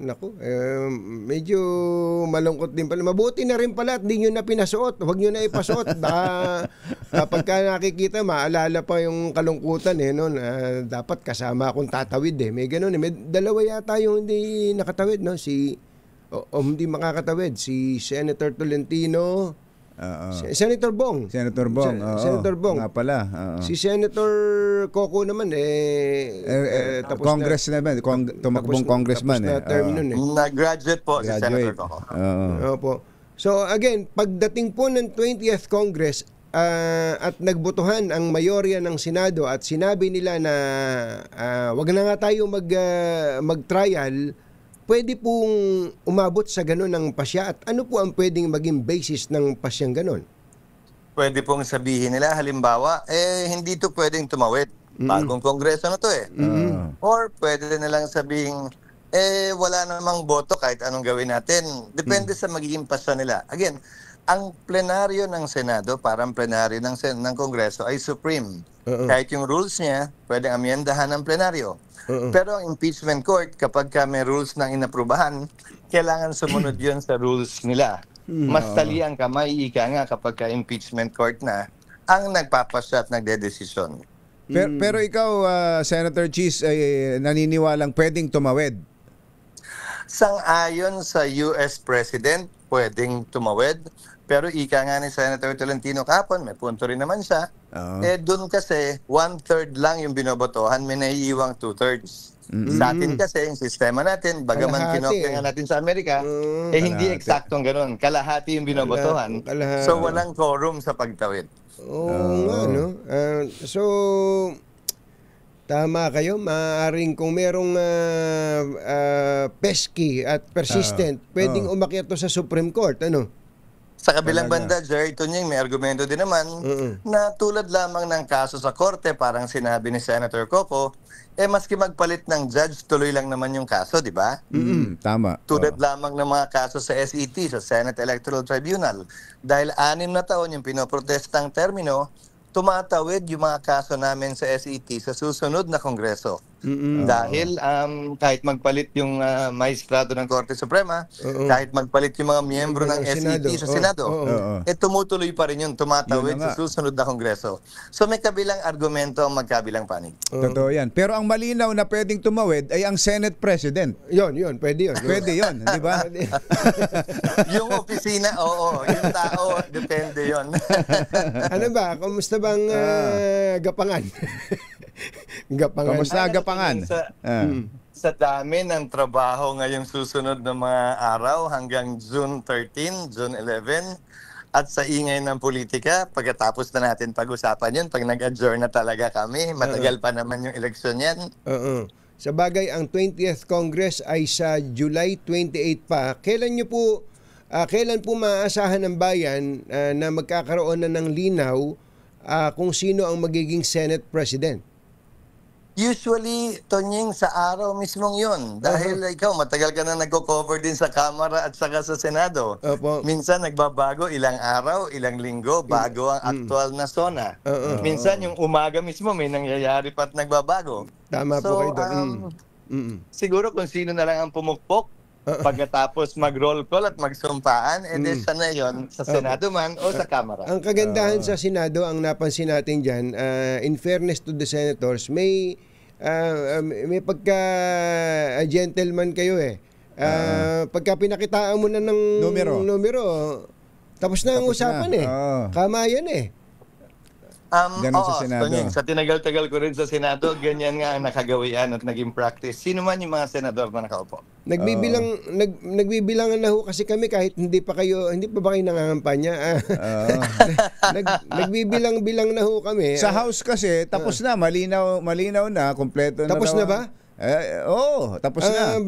[SPEAKER 3] Naku, medyo malungkot din pala. Mabuti na rin pala at di nyo na pinasuot. Huwag nyo na ipasuot. Pagka nakikita, maalala pa yung kalungkutan no? Dapat kasama akong tatawid May ganun May dalawa yata yung hindi nakatawid, no? Hindi makakatawid. Si Senator Tolentino, Senator Bong.
[SPEAKER 4] Senator Bong.
[SPEAKER 3] Senator Bong.
[SPEAKER 4] Nga pala.
[SPEAKER 3] Si Senator Coco naman
[SPEAKER 4] tapos Congress naman, tumakbong congressman
[SPEAKER 3] tapos na term nun
[SPEAKER 10] Nag-graduate po si Senator Coco.
[SPEAKER 3] Opo. So again, pagdating po ng 20th Congress at nagbotohan ang mayorya ng Senado at sinabi nila na wag na nga tayo mag-trial, pwede pong umabot sa ganun ng pasya at ano po ang pwedeng maging basis ng pasyang ganun?
[SPEAKER 10] Pwede pong sabihin nila, halimbawa, hindi to pwedeng tumawid. Bagong kongreso na to Or pwede nilang sabihin, wala namang boto kahit anong gawin natin. Depende sa magiging pasya nila. Again, ang plenaryo ng Senado, parang plenaryo ng Kongreso ay supreme. Kahit yung rules niya, pwedeng amyendahan ng plenaryo. Pero ang impeachment court, kapag may rules na inaprubahan, kailangan sumunod yun sa rules nila. Mas tali ang kamay, ika nga, kapag impeachment court na, ang nagpapasya at nagdedesisyon.
[SPEAKER 4] Pero ikaw, Senator Cheese, naniniwalang pwedeng tumawid?
[SPEAKER 10] Sang-ayon sa US President, pwedeng tumawid. Pero ika nga ni Senator Tolentino kapon, may punto rin naman siya. Doon kasi 1/3 lang yung binobotohan, may naiiwang 2/3. Sa atin kasi, yung sistema natin, bagaman kinopya nga natin sa Amerika, hindi eksaktong ganun. Kalahati yung binobotohan. So walang quorum sa pagtawid.
[SPEAKER 3] So, tama kayo. Maaaring kung merong pesky at persistent, pwedeng umakyat to sa Supreme Court,
[SPEAKER 10] Sa kabilang banda, Jerry Tunying, may argumento din naman na tulad lamang ng kaso sa korte, parang sinabi ni Senator Coco, maski magpalit ng judge, tuloy lang naman yung kaso, di ba?
[SPEAKER 4] Tama.
[SPEAKER 10] Tulad lamang ng mga kaso sa SET, sa Senate Electoral Tribunal. Dahil 6 na taon yung pinoprotestang termino, tumatawid yung mga kaso namin sa SET sa susunod na Kongreso. Dahil kahit magpalit yung maestrado ng Korte Suprema, kahit magpalit yung mga miyembro ng SET sa Senado, tumutuloy pa rin yun, tumatawid sa susunod na Kongreso. So may kabilang argumento ang magkabilang panig.
[SPEAKER 4] Totoo yan. Pero ang malinaw na pwedeng tumawid ay ang Senate President.
[SPEAKER 3] Yun, pwede yun.
[SPEAKER 4] Pwede yun, di ba?
[SPEAKER 10] Yung opisina, oo. Yung tao, depende yun.
[SPEAKER 3] Ano ba? Kumusta bang gapangan?
[SPEAKER 4] Kamusta gapangan?
[SPEAKER 10] Sa dami ng trabaho ngayong susunod na mga araw hanggang June 13, June 11, at sa ingay ng politika, pagkatapos na natin pag-usapan yun, pag nag-adjourn na talaga kami, matagal pa naman yung eleksyon yan.
[SPEAKER 3] Sa bagay, ang 20th Congress ay sa July 28 pa. Kailan po maaasahan ng bayan na magkakaroon na ng linaw kung sino ang magiging Senate President?
[SPEAKER 10] Usually, Tonying, sa araw mismong yun. Dahil ikaw, matagal ka na nagko-cover din sa Kamara at saka sa Senado. Minsan, nagbabago ilang araw, ilang linggo, bago ang aktual na SONA. Minsan, yung umaga mismo, may nangyayari pa't nagbabago.
[SPEAKER 3] Tama po kayo doon.
[SPEAKER 10] Siguro kung sino na lang ang pumukpok, pagkatapos mag-roll call at magsumpaan, edi siya na yun sa Senado man o sa Kamara.
[SPEAKER 3] Ang kagandahan sa Senado, ang napansin natin dyan, in fairness to the senators, may pagka-gentleman kayo eh. Pagka pinakitaan mo na ng numero, tapos na ang usapan eh. Kamayan eh.
[SPEAKER 4] Ganun sa Senado.
[SPEAKER 10] Sa tinagal-tagal ko rin sa Senado, ganyan nga ang nakagawian at naging practice. Sino man yung mga senador na nakaupo?
[SPEAKER 3] Nagbibilangan na ho kasi kami kahit hindi pa ba kayo nangangampanya? Nagbibilang-bilang na ho kami.
[SPEAKER 4] Sa House kasi, tapos na, malinaw na, kompleto na.
[SPEAKER 3] Tapos na ba?
[SPEAKER 4] Tapos na.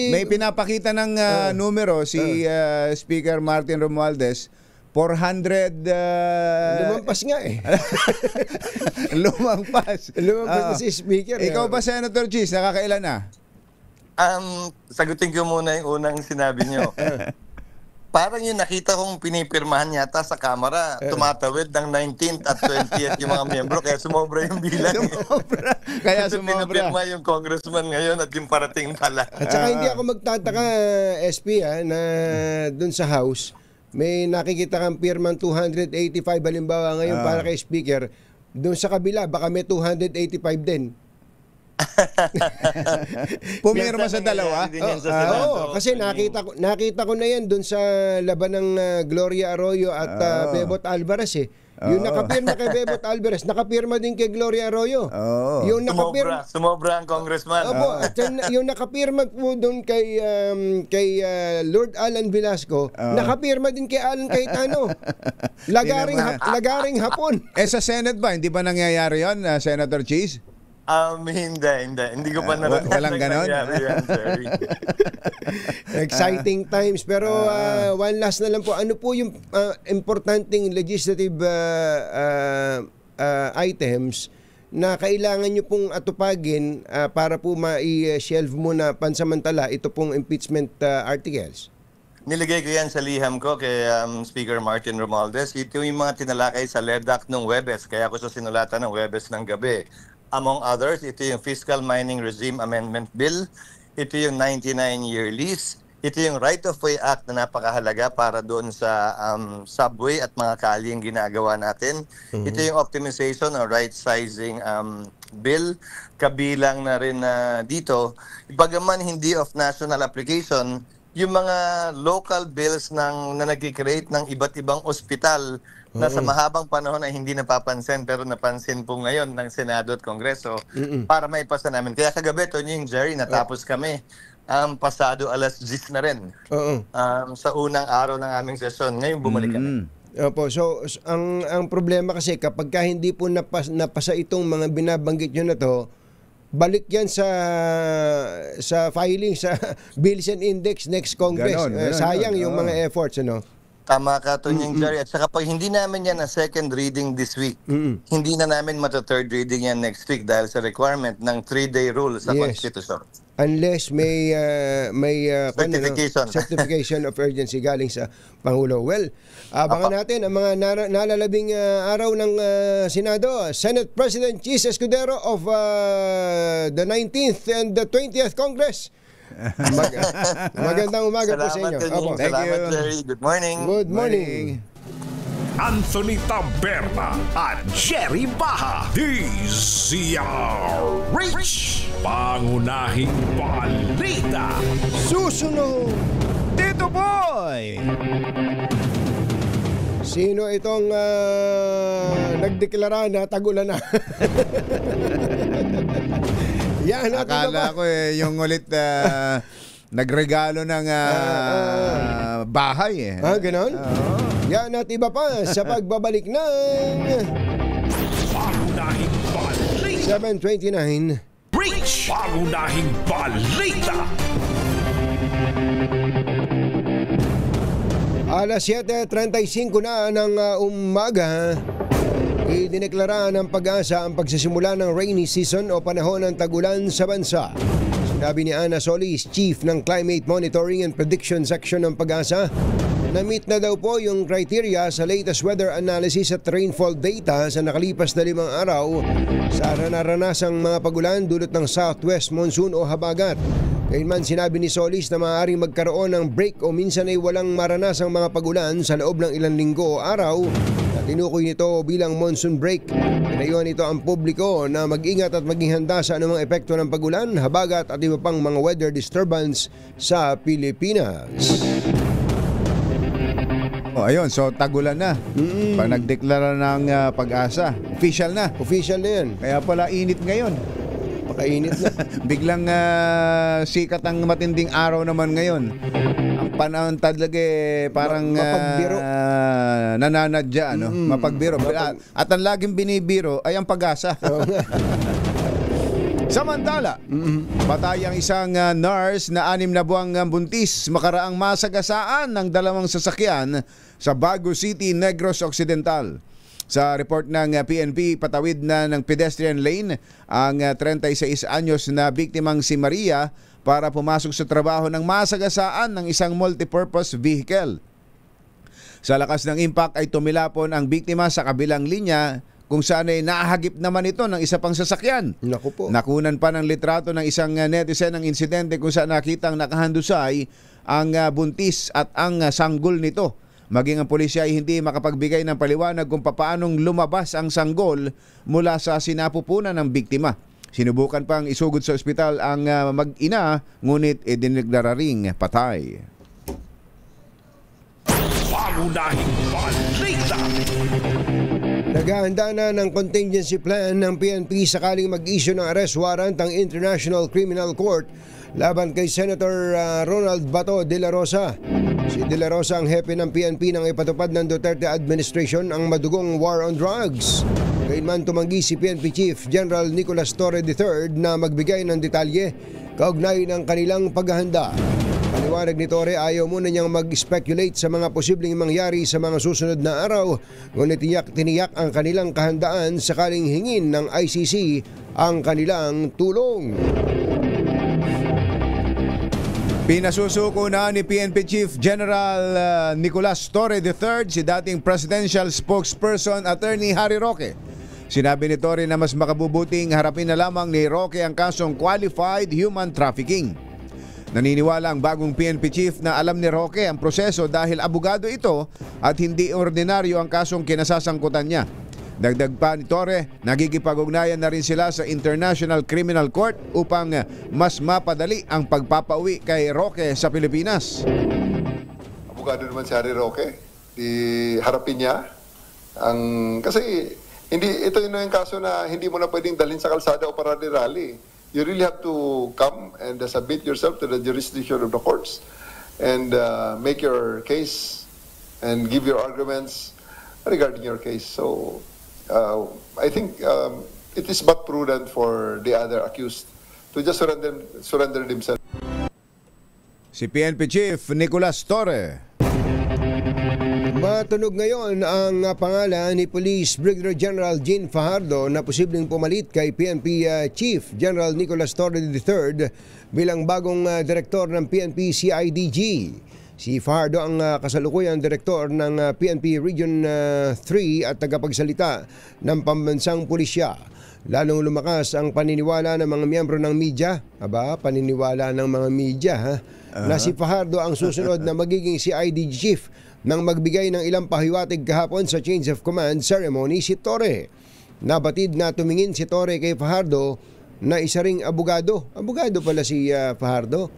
[SPEAKER 4] May pinapakita ng numero si Speaker Martin Romualdez. 400
[SPEAKER 3] lumampas nga eh.
[SPEAKER 4] Lumampas
[SPEAKER 3] na si Speaker.
[SPEAKER 4] Ikaw ba, Senator Cheese, nakakailan na?
[SPEAKER 10] Sagutin ko muna yung unang sinabi nyo. Parang yung nakita kong pinipirmahan yata sa Kamara, tumatawid ng 19th at 20th yung mga miyembro, kaya sumobra yung bilang.
[SPEAKER 4] Kaya sumobra.
[SPEAKER 10] Pinipirma yung congressman ngayon at yung parating pala.
[SPEAKER 3] At saka hindi ako magtataka, SP, na dun sa House, may nakikita kang pirmang 285 halimbawa ngayon para kay Speaker. Doon sa kabila, baka may 285 din.
[SPEAKER 4] Pumirma sa dalawa?
[SPEAKER 3] Kasi nakita ko na yan doon sa laban ng Gloria Arroyo at Bebot Alvarez eh. Yung nakapirma kay Bebot Alvarez, nakapirma din kay Gloria Arroyo. Yung
[SPEAKER 10] sumobra ang congressman.
[SPEAKER 3] At yung nakapirma po doon kay Lord Alan Velasco, nakapirma din kay Alan Cayetano. Lagaring hapon.
[SPEAKER 4] Sa Senate ba? Hindi ba nangyayari yun, Senator Cheese?
[SPEAKER 10] Hindi ko pa naranasan.
[SPEAKER 4] Walang ganon?
[SPEAKER 3] Exciting times. Pero one last na lang po. Ano po yung importanteng legislative items na kailangan nyo pong atupagin para po ma-shelve muna pansamantala ito pong impeachment articles?
[SPEAKER 10] Niligay ko yan sa liham ko kay Speaker Martin Romualdez. Ito yung mga tinalakay sa LEDAC ng Webes. Kaya ko sa sinulatan ng Webes ng gabi. Among others, ito yung Fiscal Mining Regime Amendment Bill, ito yung 99-year lease, ito yung Right-of-Way Act na napakahalaga para doon sa subway at mga kalyeng ginagawa natin. Ito yung Optimization or Right-Sizing Bill, kabilang na rin dito. Bagaman hindi of national application, yung mga local bills na nag-create ng iba't ibang ospital na sa mahabang panahon ay hindi napapansin pero napansin po ngayon ng Senado at Kongreso para maipasa namin. Kaya kagabi, Tony, Jerry, natapos kami pasado alas 10 na rin sa unang araw ng aming sesyon. Ngayon bumalik kami.
[SPEAKER 3] Opo, so ang problema kasi kapag hindi po napasa itong mga binabanggit nyo na to, balik yan sa filing sa Bills and Index next Congress. Sayang yung mga efforts, ano?
[SPEAKER 10] Tama ka, Tonying Jerry. At saka pag hindi namin yan na second reading this week, hindi na namin third reading yan next week dahil sa requirement ng 3-day rule sa Constitution.
[SPEAKER 3] Unless may
[SPEAKER 10] certification
[SPEAKER 3] of urgency galing sa Pangulo. Well, abangan natin ang mga nalalabing araw ng Senado. Senate President Cheese Escudero of the 19th and the 20th Congress. Magandang umaga po sa inyo.
[SPEAKER 10] Salamat, Jerry. Good morning.
[SPEAKER 3] Good morning.
[SPEAKER 5] Anthony Taberna at Jerry Baha, DZRH, pangunahing balita.
[SPEAKER 3] Susunod,
[SPEAKER 4] Tito Boy!
[SPEAKER 3] Sino itong nagdeklara na tagulan na? Yan,
[SPEAKER 4] akala ko yung ulit nagregalo ng bahay eh.
[SPEAKER 3] Ganon? Yan at iba pa sa pagbabalik ng
[SPEAKER 5] Pangunahing balita.
[SPEAKER 3] 7:29.
[SPEAKER 5] Reach! Pangunahing balita.
[SPEAKER 3] Alas 7:35 na ng umaga. Idineklara ng Pag-asa ang pagsisimula ng rainy season o panahon ng tagulan sa bansa. Sinabi ni Ana Solis, Chief ng Climate Monitoring and Prediction Section ng Pag-asa, Na-meet na daw po yung criteria sa latest weather analysis at rainfall data sa nakalipas na 5 araw sa naranasang mga pagulan dulot ng southwest monsoon o habagat. Gayunman sinabi ni Solis na maaaring magkaroon ng break o minsan ay walang maranasang mga pagulan sa loob ng ilang linggo o araw na tinukoy nito bilang monsoon break. Pinayuhan ito ang publiko na mag-ingat at maging handa sa anumang epekto ng pagulan, habagat at iba pang mga weather disturbance sa Pilipinas.
[SPEAKER 4] Ayun, so tagulan na. Pag nagdeklara ng Pag-asa, official na.
[SPEAKER 3] Official na yan.
[SPEAKER 4] Kaya pala init ngayon.
[SPEAKER 3] Pakainit na.
[SPEAKER 4] Biglang sikat ang matinding araw naman ngayon. Ang panahon talaga parang
[SPEAKER 3] mapagbiro.
[SPEAKER 4] Nananadya, no? Mapagbiro. At ang laging binibiro ay ang Pag-asa. Samantala, patay ang isang nurse na 6 na buwang buntis makaraang masagasaan ng 2 sasakyan sa Baguio City, Negros Occidental. Sa report ng PNP, patawid na ng pedestrian lane ang 36 anyos na biktimang si Maria para pumasok sa trabaho ng masagasaan ng isang multipurpose vehicle. Sa lakas ng impact ay tumilapon ang biktima sa kabilang linya kung saan ay nahagip naman ito ng isa pang sasakyan.
[SPEAKER 3] Naku po.
[SPEAKER 4] Nakunan pa ng litrato ng isang netizen ang insidente kung saan nakitang nakahandusay ang buntis at ang sanggol nito. Maging ang pulisya ay hindi makapagbigay ng paliwanag kung paanong lumabas ang sanggol mula sa sinapupunan ng biktima. Sinubukan pang isugod sa ospital ang mag-ina, ngunit idineklara ring patay.
[SPEAKER 5] Pangunahing balita.
[SPEAKER 3] Naghahanda na ng contingency plan ng PNP sakaling mag-issue ng arrest warrant ang International Criminal Court laban kay Senator Ronald Bato de la Rosa. Si de la Rosa ang hepe ng PNP nang ipatupad ng Duterte administration ang madugong war on drugs. Gayunman tumanggi si PNP Chief General Nicolas Torre III na magbigay ng detalye kaugnay ng kanilang paghahanda. Paliwanag ni Torre, ayaw muna niyang mag-speculate sa mga posibleng mangyari sa mga susunod na araw, ngunit tiniyak ang kanilang kahandaan sakaling hingin ng ICC ang kanilang tulong.
[SPEAKER 4] Pinasusuko na ni PNP Chief General Nicolas Torre III si dating Presidential Spokesperson Attorney Harry Roque. Sinabi ni Torre na mas makabubuting harapin na lamang ni Roque ang kasong qualified human trafficking. Naniniwala ang bagong PNP Chief na alam ni Roque ang proseso dahil abogado ito at hindi ordinaryo ang kasong kinasasangkutan niya. Dagdag pa ni Torre, nagkikipag-ugnayan na rin sila sa International Criminal Court upang mas mapadali ang pagpapauwi kay Roque sa Pilipinas.
[SPEAKER 11] Abogado naman si Harry Roque. Harapin niya kasi ito yung kaso na hindi mo na pwedeng dalhin sa kalsada o para rally. You really have to come and submit yourself to the jurisdiction of the courts and make your case and give your arguments regarding your case. So I think it is but prudent for the other accused to just surrender themselves.
[SPEAKER 4] Si PNP Chief Nicolas Torre.
[SPEAKER 3] Matunog ngayon ang pangalan ni Police Brigadier General Jean Fajardo na posibleng pumalit kay PNP Chief General Nicolas Torre III bilang bagong direktor ng PNP CIDG. Si Fajardo ang kasalukuyang direktor ng PNP Region 3 at tagapagsalita ng pambansang pulisya. Lalong lumakas ang paniniwala ng mga miyembro ng media, paniniwala ng mga media na si Fajardo ang susunod na magiging CIDG Chief nang magbigay ng ilang pahiwatig kahapon sa change of command ceremony si Torre. Nabatid na tumingin si Torre kay Fajardo na isa ring abogado. Abogado pala si Fajardo.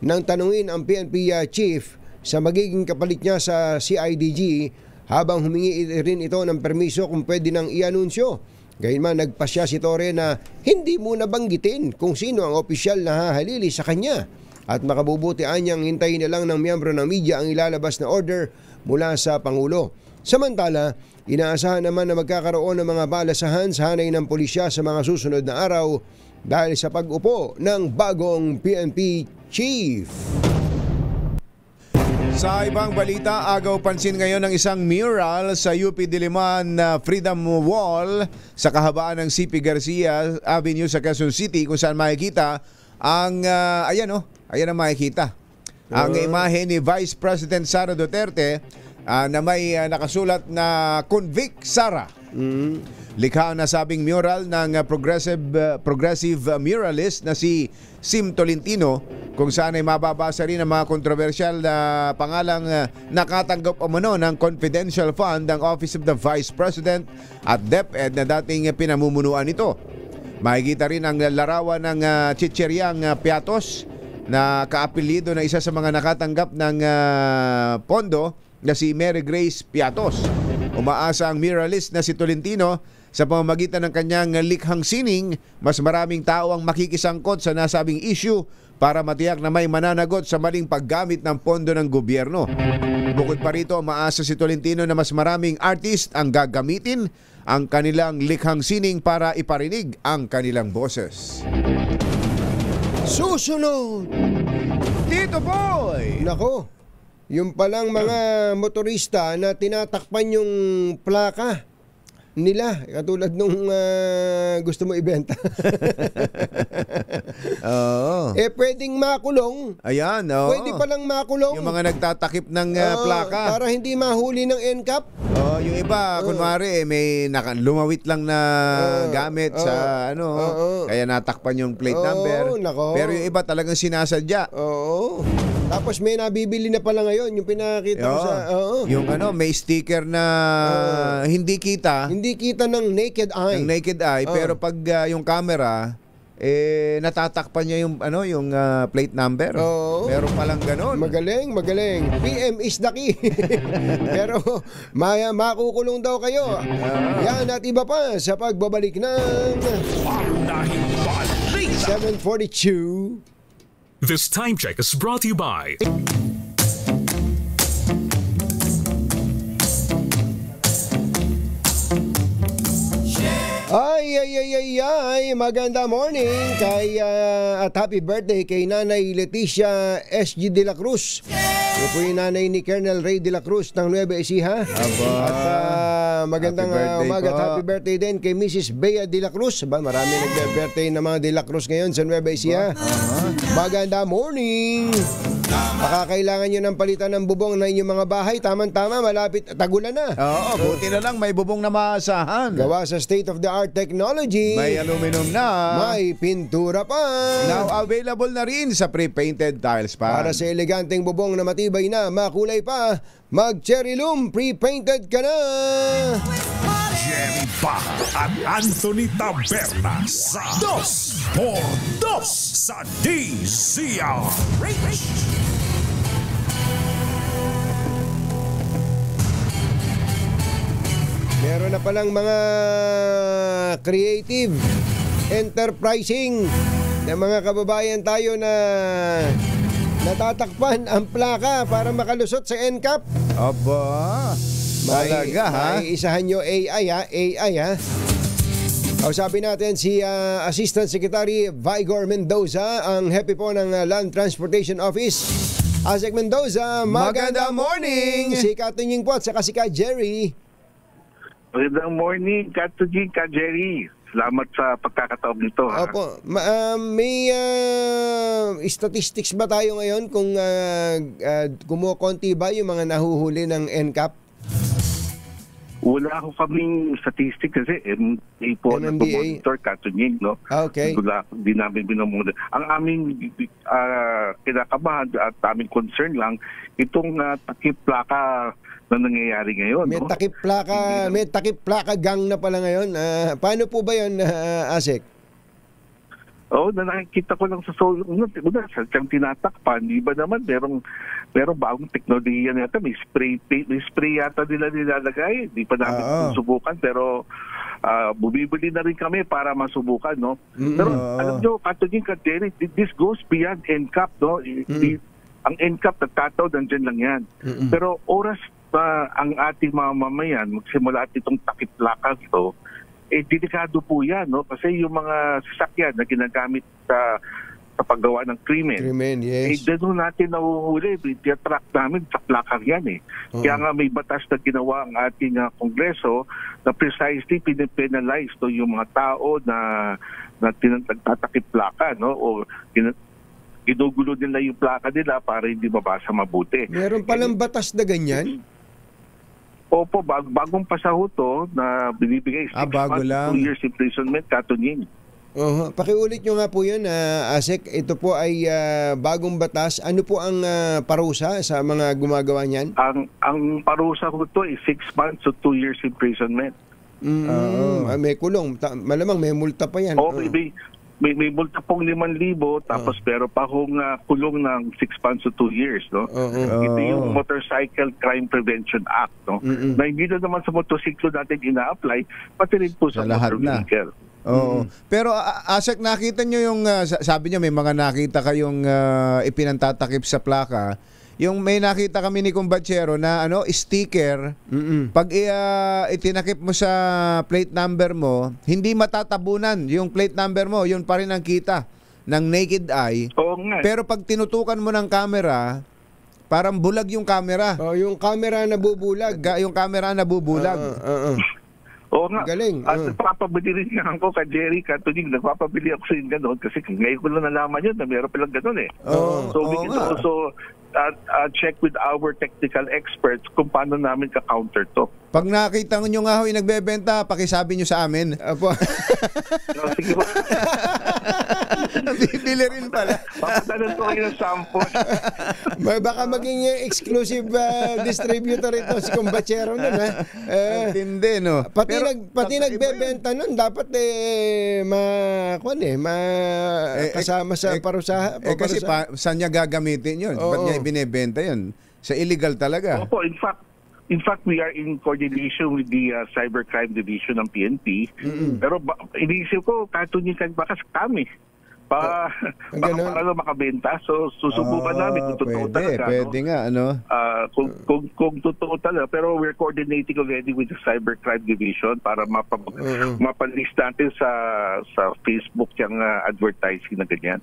[SPEAKER 3] Nang tanungin ang PNP chief sa magiging kapalit niya sa CIDG habang humingi rin ito ng permiso kung pwede nang i-anunsyo. Gayunman nagpasya si Torre na hindi muna banggitin kung sino ang opisyal na hahalili sa kanya. At makabubuti anyang hintayin na lang ng miyembro ng media ang ilalabas na order mula sa Pangulo. Samantala, inaasahan naman na magkakaroon ng mga balasahan sa hanay ng pulisya sa mga susunod na araw dahil sa pag-upo ng bagong PNP Chief.
[SPEAKER 4] Sa ibang balita, agaw pansin ngayon ng isang mural sa UP Diliman na Freedom Wall sa kahabaan ng CP Garcia Avenue sa Quezon City kung saan makikita ang ayan ang makikita. ang imahe ni Vice President Sara Duterte na may nakasulat na Convict Sara. Likha ang nasabing mural ng progressive muralist na si Sim Tolentino, kung saan ay mababasa rin ang mga kontrobersyal na pangalang nakatanggap umano ng confidential fund ng Office of the Vice President at DepEd na dating pinamumunuan nito. Makikita rin ang larawan ng Chicheryang Piatos na kaapelyido na isa sa mga nakatanggap ng pondo na si Mary Grace Piatos. Umaasa ang muralist na si Tolentino sa pamamagitan ng kanyang likhang sining, mas maraming tao ang makikisangkot sa nasabing issue para matiyak na may mananagot sa maling paggamit ng pondo ng gobyerno. Bukod pa rito, umaasa si Tolentino na mas maraming artist ang gagamitin ang kanilang likhang sining para iparinig ang kanilang boses.
[SPEAKER 3] Susunod!
[SPEAKER 4] Tito Boy!
[SPEAKER 3] Nako, yung palang mga motorista na tinatakpan yung plaka nila, katulad nung gusto mo ibenta.
[SPEAKER 4] Oo.
[SPEAKER 3] Pwedeng makulong.
[SPEAKER 4] Ayan, oo.
[SPEAKER 3] Pwede palang makulong.
[SPEAKER 4] Yung mga nagtatakip ng plaka.
[SPEAKER 3] Para hindi mahuli ng NCAP.
[SPEAKER 4] Yung iba, kunwari, may lumawit lang na gamit sa kaya natakpan yung plate number.
[SPEAKER 3] Nako.
[SPEAKER 4] Pero yung iba talagang sinasadya.
[SPEAKER 3] Oo. Tapos may nabibili na pala ngayon, yung pinakita ko sa...
[SPEAKER 4] Yung may sticker na hindi kita.
[SPEAKER 3] Hindi kita ng naked eye.
[SPEAKER 4] Ng naked eye, pero pag yung camera, natatakpan niya yung yung plate number. Meron palang ganun.
[SPEAKER 3] Magaling. PM is the key. Pero makukulong daw kayo. Yan at iba pa sa pagbabalik ng 7:42.
[SPEAKER 5] This time check is brought to you by
[SPEAKER 3] Ay, maganda morning kay at happy birthday kay Nanay Leticia SG de la Cruz. Ito po yung nanay ni Colonel Ray de la Cruz ng Nueva Ecija. At magandang umaga at happy birthday din kay Mrs. Bea de la Cruz. Marami nagbe-birthday ng mga de la Cruz ngayon sa Nueva Ecija. Maganda morning. Baka kailangan nyo ng palitan ng bubong na inyong mga bahay. Tama-tama, malapit tagulan na.
[SPEAKER 4] Oo, buti na lang may bubong na maasahan.
[SPEAKER 3] Gawa sa state-of-the-art technology.
[SPEAKER 4] May aluminum na.
[SPEAKER 3] May pintura pa.
[SPEAKER 4] Now available na rin sa pre-painted tiles pa.
[SPEAKER 3] Para sa eleganteng bubong na matibay na, makulay pa, mag-Cherry Loom, pre-painted ka na.
[SPEAKER 5] Jerry Bach at Anthony Taberna sa 2x2 sa DZRH.
[SPEAKER 3] Meron na palang mga creative, enterprising na mga kababayan tayo na natatakpan ang plaka para makalusot sa NCAP.
[SPEAKER 4] Aba, talaga ha?
[SPEAKER 3] May isahan nyo AI ha? Kausapin natin si Assistant Secretary Vigor Mendoza, ang hepe po ng Land Transportation Office. Asek Mendoza, magandang morning! Si Katunying po at saka si Ka Jerry.
[SPEAKER 12] Magandang morning, Katunying, Ka Jerry. Salamat sa pagkakataon nito.
[SPEAKER 3] Opo. May statistics ba tayo ngayon kung kumukonti ba yung mga nahuhuli ng NCAP?
[SPEAKER 12] Wala ako kaming statistic kasi MMDA po nag-monitor, Katunying, no?
[SPEAKER 3] Okay.
[SPEAKER 12] Hindi namin binomonitor. Ang aming kinakabahan at aming concern lang, itong takip plaka na nangyayari ngayon.
[SPEAKER 3] May takip plaka gang na pala ngayon. Paano po ba yun, Asek?
[SPEAKER 12] Oo, nakikita ko lang sa una sadyang tinatakpan. Di ba naman, merong bagong teknolohiya nata. May spray yata nila nilalagay. Di pa namin subukan, pero bumibili na rin kami para masubukan, no? Pero alam nyo, Katunying, Kateri, this goes beyond NCAP, no? Ang NCAP, nagtataw, nandyan lang yan. Pero oras pa ang ating mga mamayan, magsimula at itong takip plaka ito, delikado po yan, no? Kasi yung mga sasakyan na ginagamit sa paggawa ng krimen,
[SPEAKER 3] yes.
[SPEAKER 12] Doon natin nahuhuli, track namin sa plakang yan eh. Kaya nga may batas na ginawa ang ating Kongreso na precisely pinipenalize yung mga tao na nagtatakip plaka, no? O ginugulo nila yung plaka nila para hindi mabasa mabuti.
[SPEAKER 3] Meron palang batas na ganyan?
[SPEAKER 12] Opo, bagong pasaho to na binibigay 6
[SPEAKER 4] bago
[SPEAKER 12] months
[SPEAKER 4] lang.
[SPEAKER 12] 2 years imprisonment, katunying.
[SPEAKER 3] Pakiulit nyo nga po yun, Asek. Ito po ay bagong batas. Ano po ang parusa sa mga gumagawa niyan?
[SPEAKER 12] Ang parusa ko to is 6 months to 2 years imprisonment.
[SPEAKER 3] May kulong. Malamang may multa pa yan.
[SPEAKER 12] May multa pong 5,000 tapos pero pa hong kulong ng 6 months to 2 years, no? Ito yung Motorcycle Crime Prevention Act, no? Na hindi na naman sa motorsiklo natin ina-apply, pati rin po sa
[SPEAKER 4] lahat
[SPEAKER 12] motor
[SPEAKER 4] na.
[SPEAKER 12] vehicle.
[SPEAKER 4] Oo. Pero Asek, nakita nyo yung, sabi nyo may mga nakita kayong ipinantatakip sa plaka. Yung may nakita kami ni Kumbatsero na sticker, pag itinakip mo sa plate number mo, hindi matatabunan yung plate number mo, yun pa rin ang kita ng naked eye.
[SPEAKER 12] Oo nga.
[SPEAKER 4] Pero pag tinutukan mo ng camera, parang bulag yung camera.
[SPEAKER 3] Yung camera nabubulag.
[SPEAKER 4] Yung camera nabubulag.
[SPEAKER 12] Oo nga.
[SPEAKER 3] Galing.
[SPEAKER 12] At nagpapabili rin nga ako kay Jerry Catuning, nagpapabili ako sa gano'n kasi ngayon ko lang nalaman yun na meron palang gano'n eh. So we can also check with our technical experts kung paano namin ka-counter to.
[SPEAKER 4] Pag nakita nyo nga ho yung nagbebenta, pakisabi nyo sa amin.
[SPEAKER 3] Apo.
[SPEAKER 12] Sige po.
[SPEAKER 4] Bibili rin pala.
[SPEAKER 12] Papadalan ko kayo ng sample.
[SPEAKER 3] Baka maging exclusive distributor ito si Kumbatsero nun, ha?
[SPEAKER 4] Tindi, no?
[SPEAKER 3] Pati nagbebenta nun, dapat kasama sa parusaha.
[SPEAKER 4] Kasi saan niya gagamitin yun? Ba't niya binebenta yun? Sa illegal talaga.
[SPEAKER 12] Opo, in fact, we are in coordination with the Cybercrime Division ng PNP. Pero iniisip ko, katunying baka kami. Baka para makabenta. So, susubukan namin kung totoo talaga.
[SPEAKER 4] Pwede nga, ano?
[SPEAKER 12] Kung totoo talaga. Pero we're coordinating already with the Cybercrime Division para mapalist natin sa Facebook yung advertising na ganyan.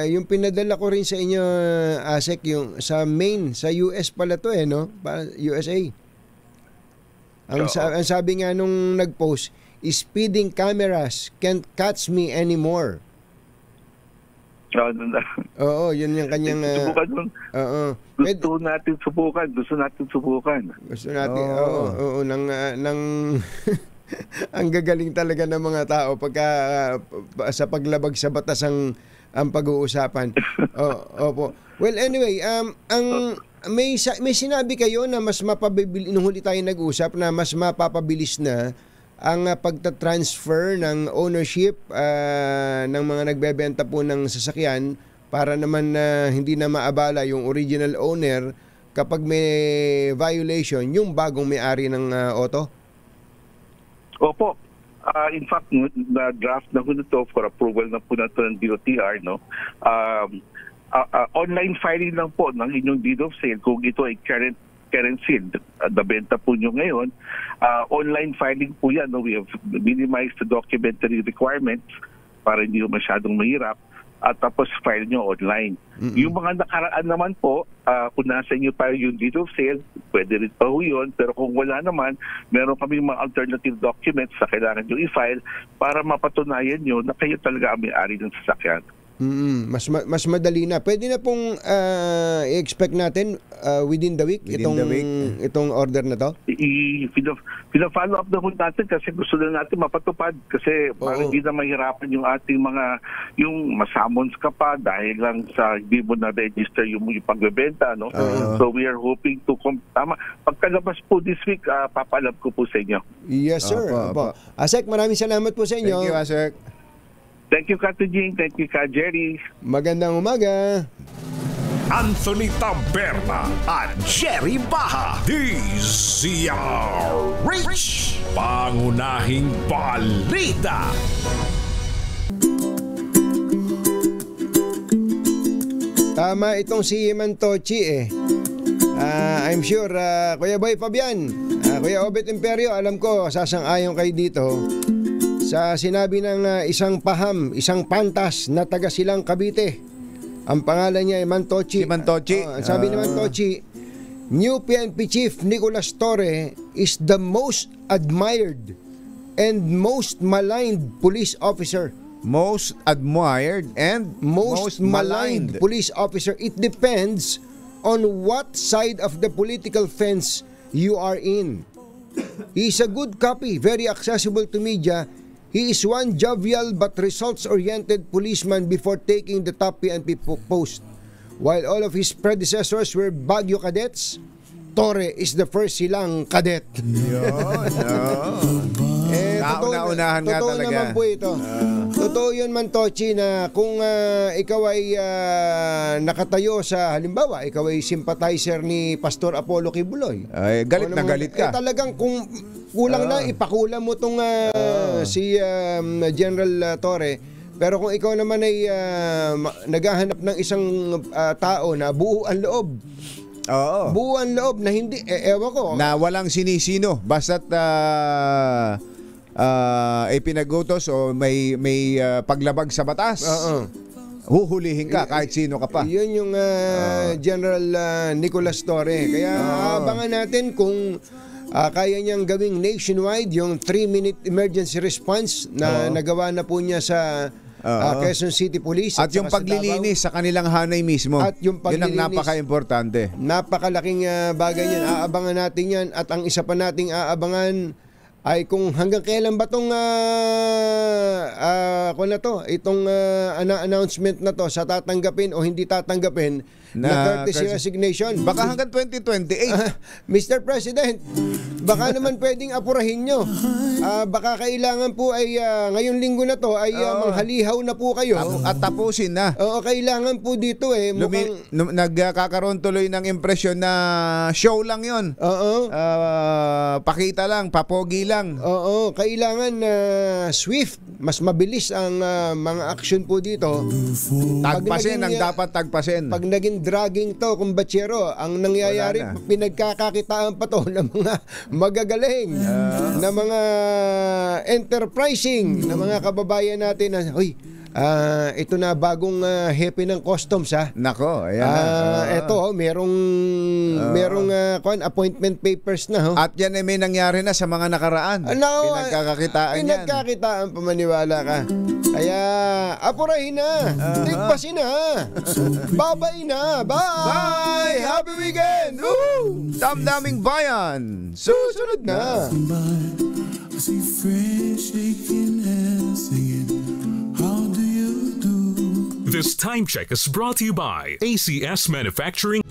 [SPEAKER 3] Yung pinadala ko rin sa inyo, Asek, yung sa Maine, sa US pala to no? USA. Ang sabi nga nung nag-post, speeding cameras can't catch me anymore. Oo, yun yung kanyang...
[SPEAKER 12] Subukan nun. Gusto natin subukan. Gusto natin,
[SPEAKER 3] ang gagaling talaga ng mga tao pagka sa paglabag sa batas ang pag-uusapan. Opo. Well, anyway, may sinabi kayo na mas mapabilis, nung huli tayo nag-usap, na mas mapapabilis na ang pagta-transfer ng ownership ng mga nagbebenta po ng sasakyan para naman hindi na maabala yung original owner kapag may violation yung bagong may-ari ng auto?
[SPEAKER 12] Opo. In fact, na-draft na po ito for approval na po na ito ng DOTR, no? Online filing lang po ng inyong deed of sale kung ito ay current sale, nabenta po nyo ngayon. Online filing po yan. No? We have minimized the documentary requirements para hindi masyadong mahirap. At tapos file nyo online. Yung mga nakaraan naman po, kung nasa inyo pa yung deed of sale, pwede rin pa ho yun. Pero kung wala naman, meron kami mga alternative documents na kailangan nyo i-file para mapatunayan nyo na kayo talaga ang may-ari ng sasakyan.
[SPEAKER 3] Mas madali na. Pwede na pong i-expect natin within the week itong order na to?
[SPEAKER 12] Pina-follow up na po natin kasi gusto na natin mapatupad kasi parang hindi na mahirapan yung ating yung masamons ka pa dahil lang sa hindi mo na-register yung pagbebenta, no? So we are hoping to pagkalabas po this week, papalab ko po sa inyo.
[SPEAKER 3] Yes, sir. Opo. Asek, maraming salamat po sa inyo.
[SPEAKER 4] Thank you, Asek.
[SPEAKER 12] Thank you, Kati Jing. Thank you, Ka Jerry.
[SPEAKER 3] Magandang umaga.
[SPEAKER 5] Anthony Taberna at Jerry Baha. DZRH. Pangunahing balita.
[SPEAKER 3] Tama itong si Mantochi I'm sure, Kuya Boy Fabian, Kuya Obet Imperio, alam ko, sasang-ayon kayo dito sa sinabi ng isang pantas na taga Silang Cavite. Ang pangalan niya ay Mantochi. Sabi ni Mantochi, new PNP Chief Nicolas Torre is the most admired and most maligned police officer
[SPEAKER 4] Most admired and
[SPEAKER 3] most maligned police officer. It depends on what side of the political fence you are in. He is a good copy, very accessible to media. He is one jovial but results-oriented policeman before taking the top PNP post. While all of his predecessors were Baguio cadets, Torre is the first silang cadet.
[SPEAKER 4] Kauna-unahan nga
[SPEAKER 3] totoo
[SPEAKER 4] talaga.
[SPEAKER 3] naman po ito. Totoo yun man, Tochi, na kung ikaw ay nakatayo sa, halimbawa, ikaw ay sympathizer ni Pastor Apollo Kibuloy.
[SPEAKER 4] Ay, galit na galit ka.
[SPEAKER 3] Talagang kung kulang na, ipakulam mo itong si General Torre. Pero kung ikaw naman ay naghahanap ng isang tao na buo ang loob, buo ang loob na hindi, ewan ko.
[SPEAKER 4] Na walang sinisino, basta't ipinagutos o may paglabag sa batas, huhulihin ka kahit sino ka pa.
[SPEAKER 3] Yun yung General Nicolas Torre. Kaya abangan natin kung kaya niyang gawing nationwide yung 3-minute emergency response na nagawa na po niya sa Quezon City Police.
[SPEAKER 4] At yung paglilinis sa kanilang hanay mismo.
[SPEAKER 3] At yung paglilinis,
[SPEAKER 4] yun ang napaka-importante.
[SPEAKER 3] Napakalaking bagay yan. Aabangan natin yan. At ang isa pa nating aabangan ay kung hanggang kailan ba itong itong announcement na to sa tatanggapin o hindi tatanggapin na courtesy resignation.
[SPEAKER 4] Baka hanggang 2028.
[SPEAKER 3] Mr. President, baka naman pwedeng apurahin nyo. Baka kailangan po ay ngayong linggo na to ay manghalihaw na po kayo.
[SPEAKER 4] At tapusin na.
[SPEAKER 3] Oo, kailangan po dito
[SPEAKER 4] nagkakaroon tuloy ng impresyon na show lang yon. Pakita lang, papogi lang.
[SPEAKER 3] Oo, kailangan swift, mas mabilis ang mga action po dito.
[SPEAKER 4] Tagpasin ang dapat tagpasin.
[SPEAKER 3] Pag naging dragging to, kumbatsero, ang nangyayari, pinagkakakitaan pa to ng mga magagaling, na mga enterprising, na mga kababayan natin na, ito na bagong hepe ng customs ha.
[SPEAKER 4] Nako, ayan.
[SPEAKER 3] Ito merong appointment papers na.
[SPEAKER 4] At yan ay may nangyari na sa mga nakaraan. Pinagkakakitaan yan.
[SPEAKER 3] Pinagkakitaan, pamaniwala ka. Kaya apurahin na. Tigpasin na. Babay na. Bye! Happy weekend!
[SPEAKER 4] Damdaming bayan. Susunod na.
[SPEAKER 2] I see friends shaking hands singing, how do you do?
[SPEAKER 5] This time check is brought to you by ACS Manufacturing.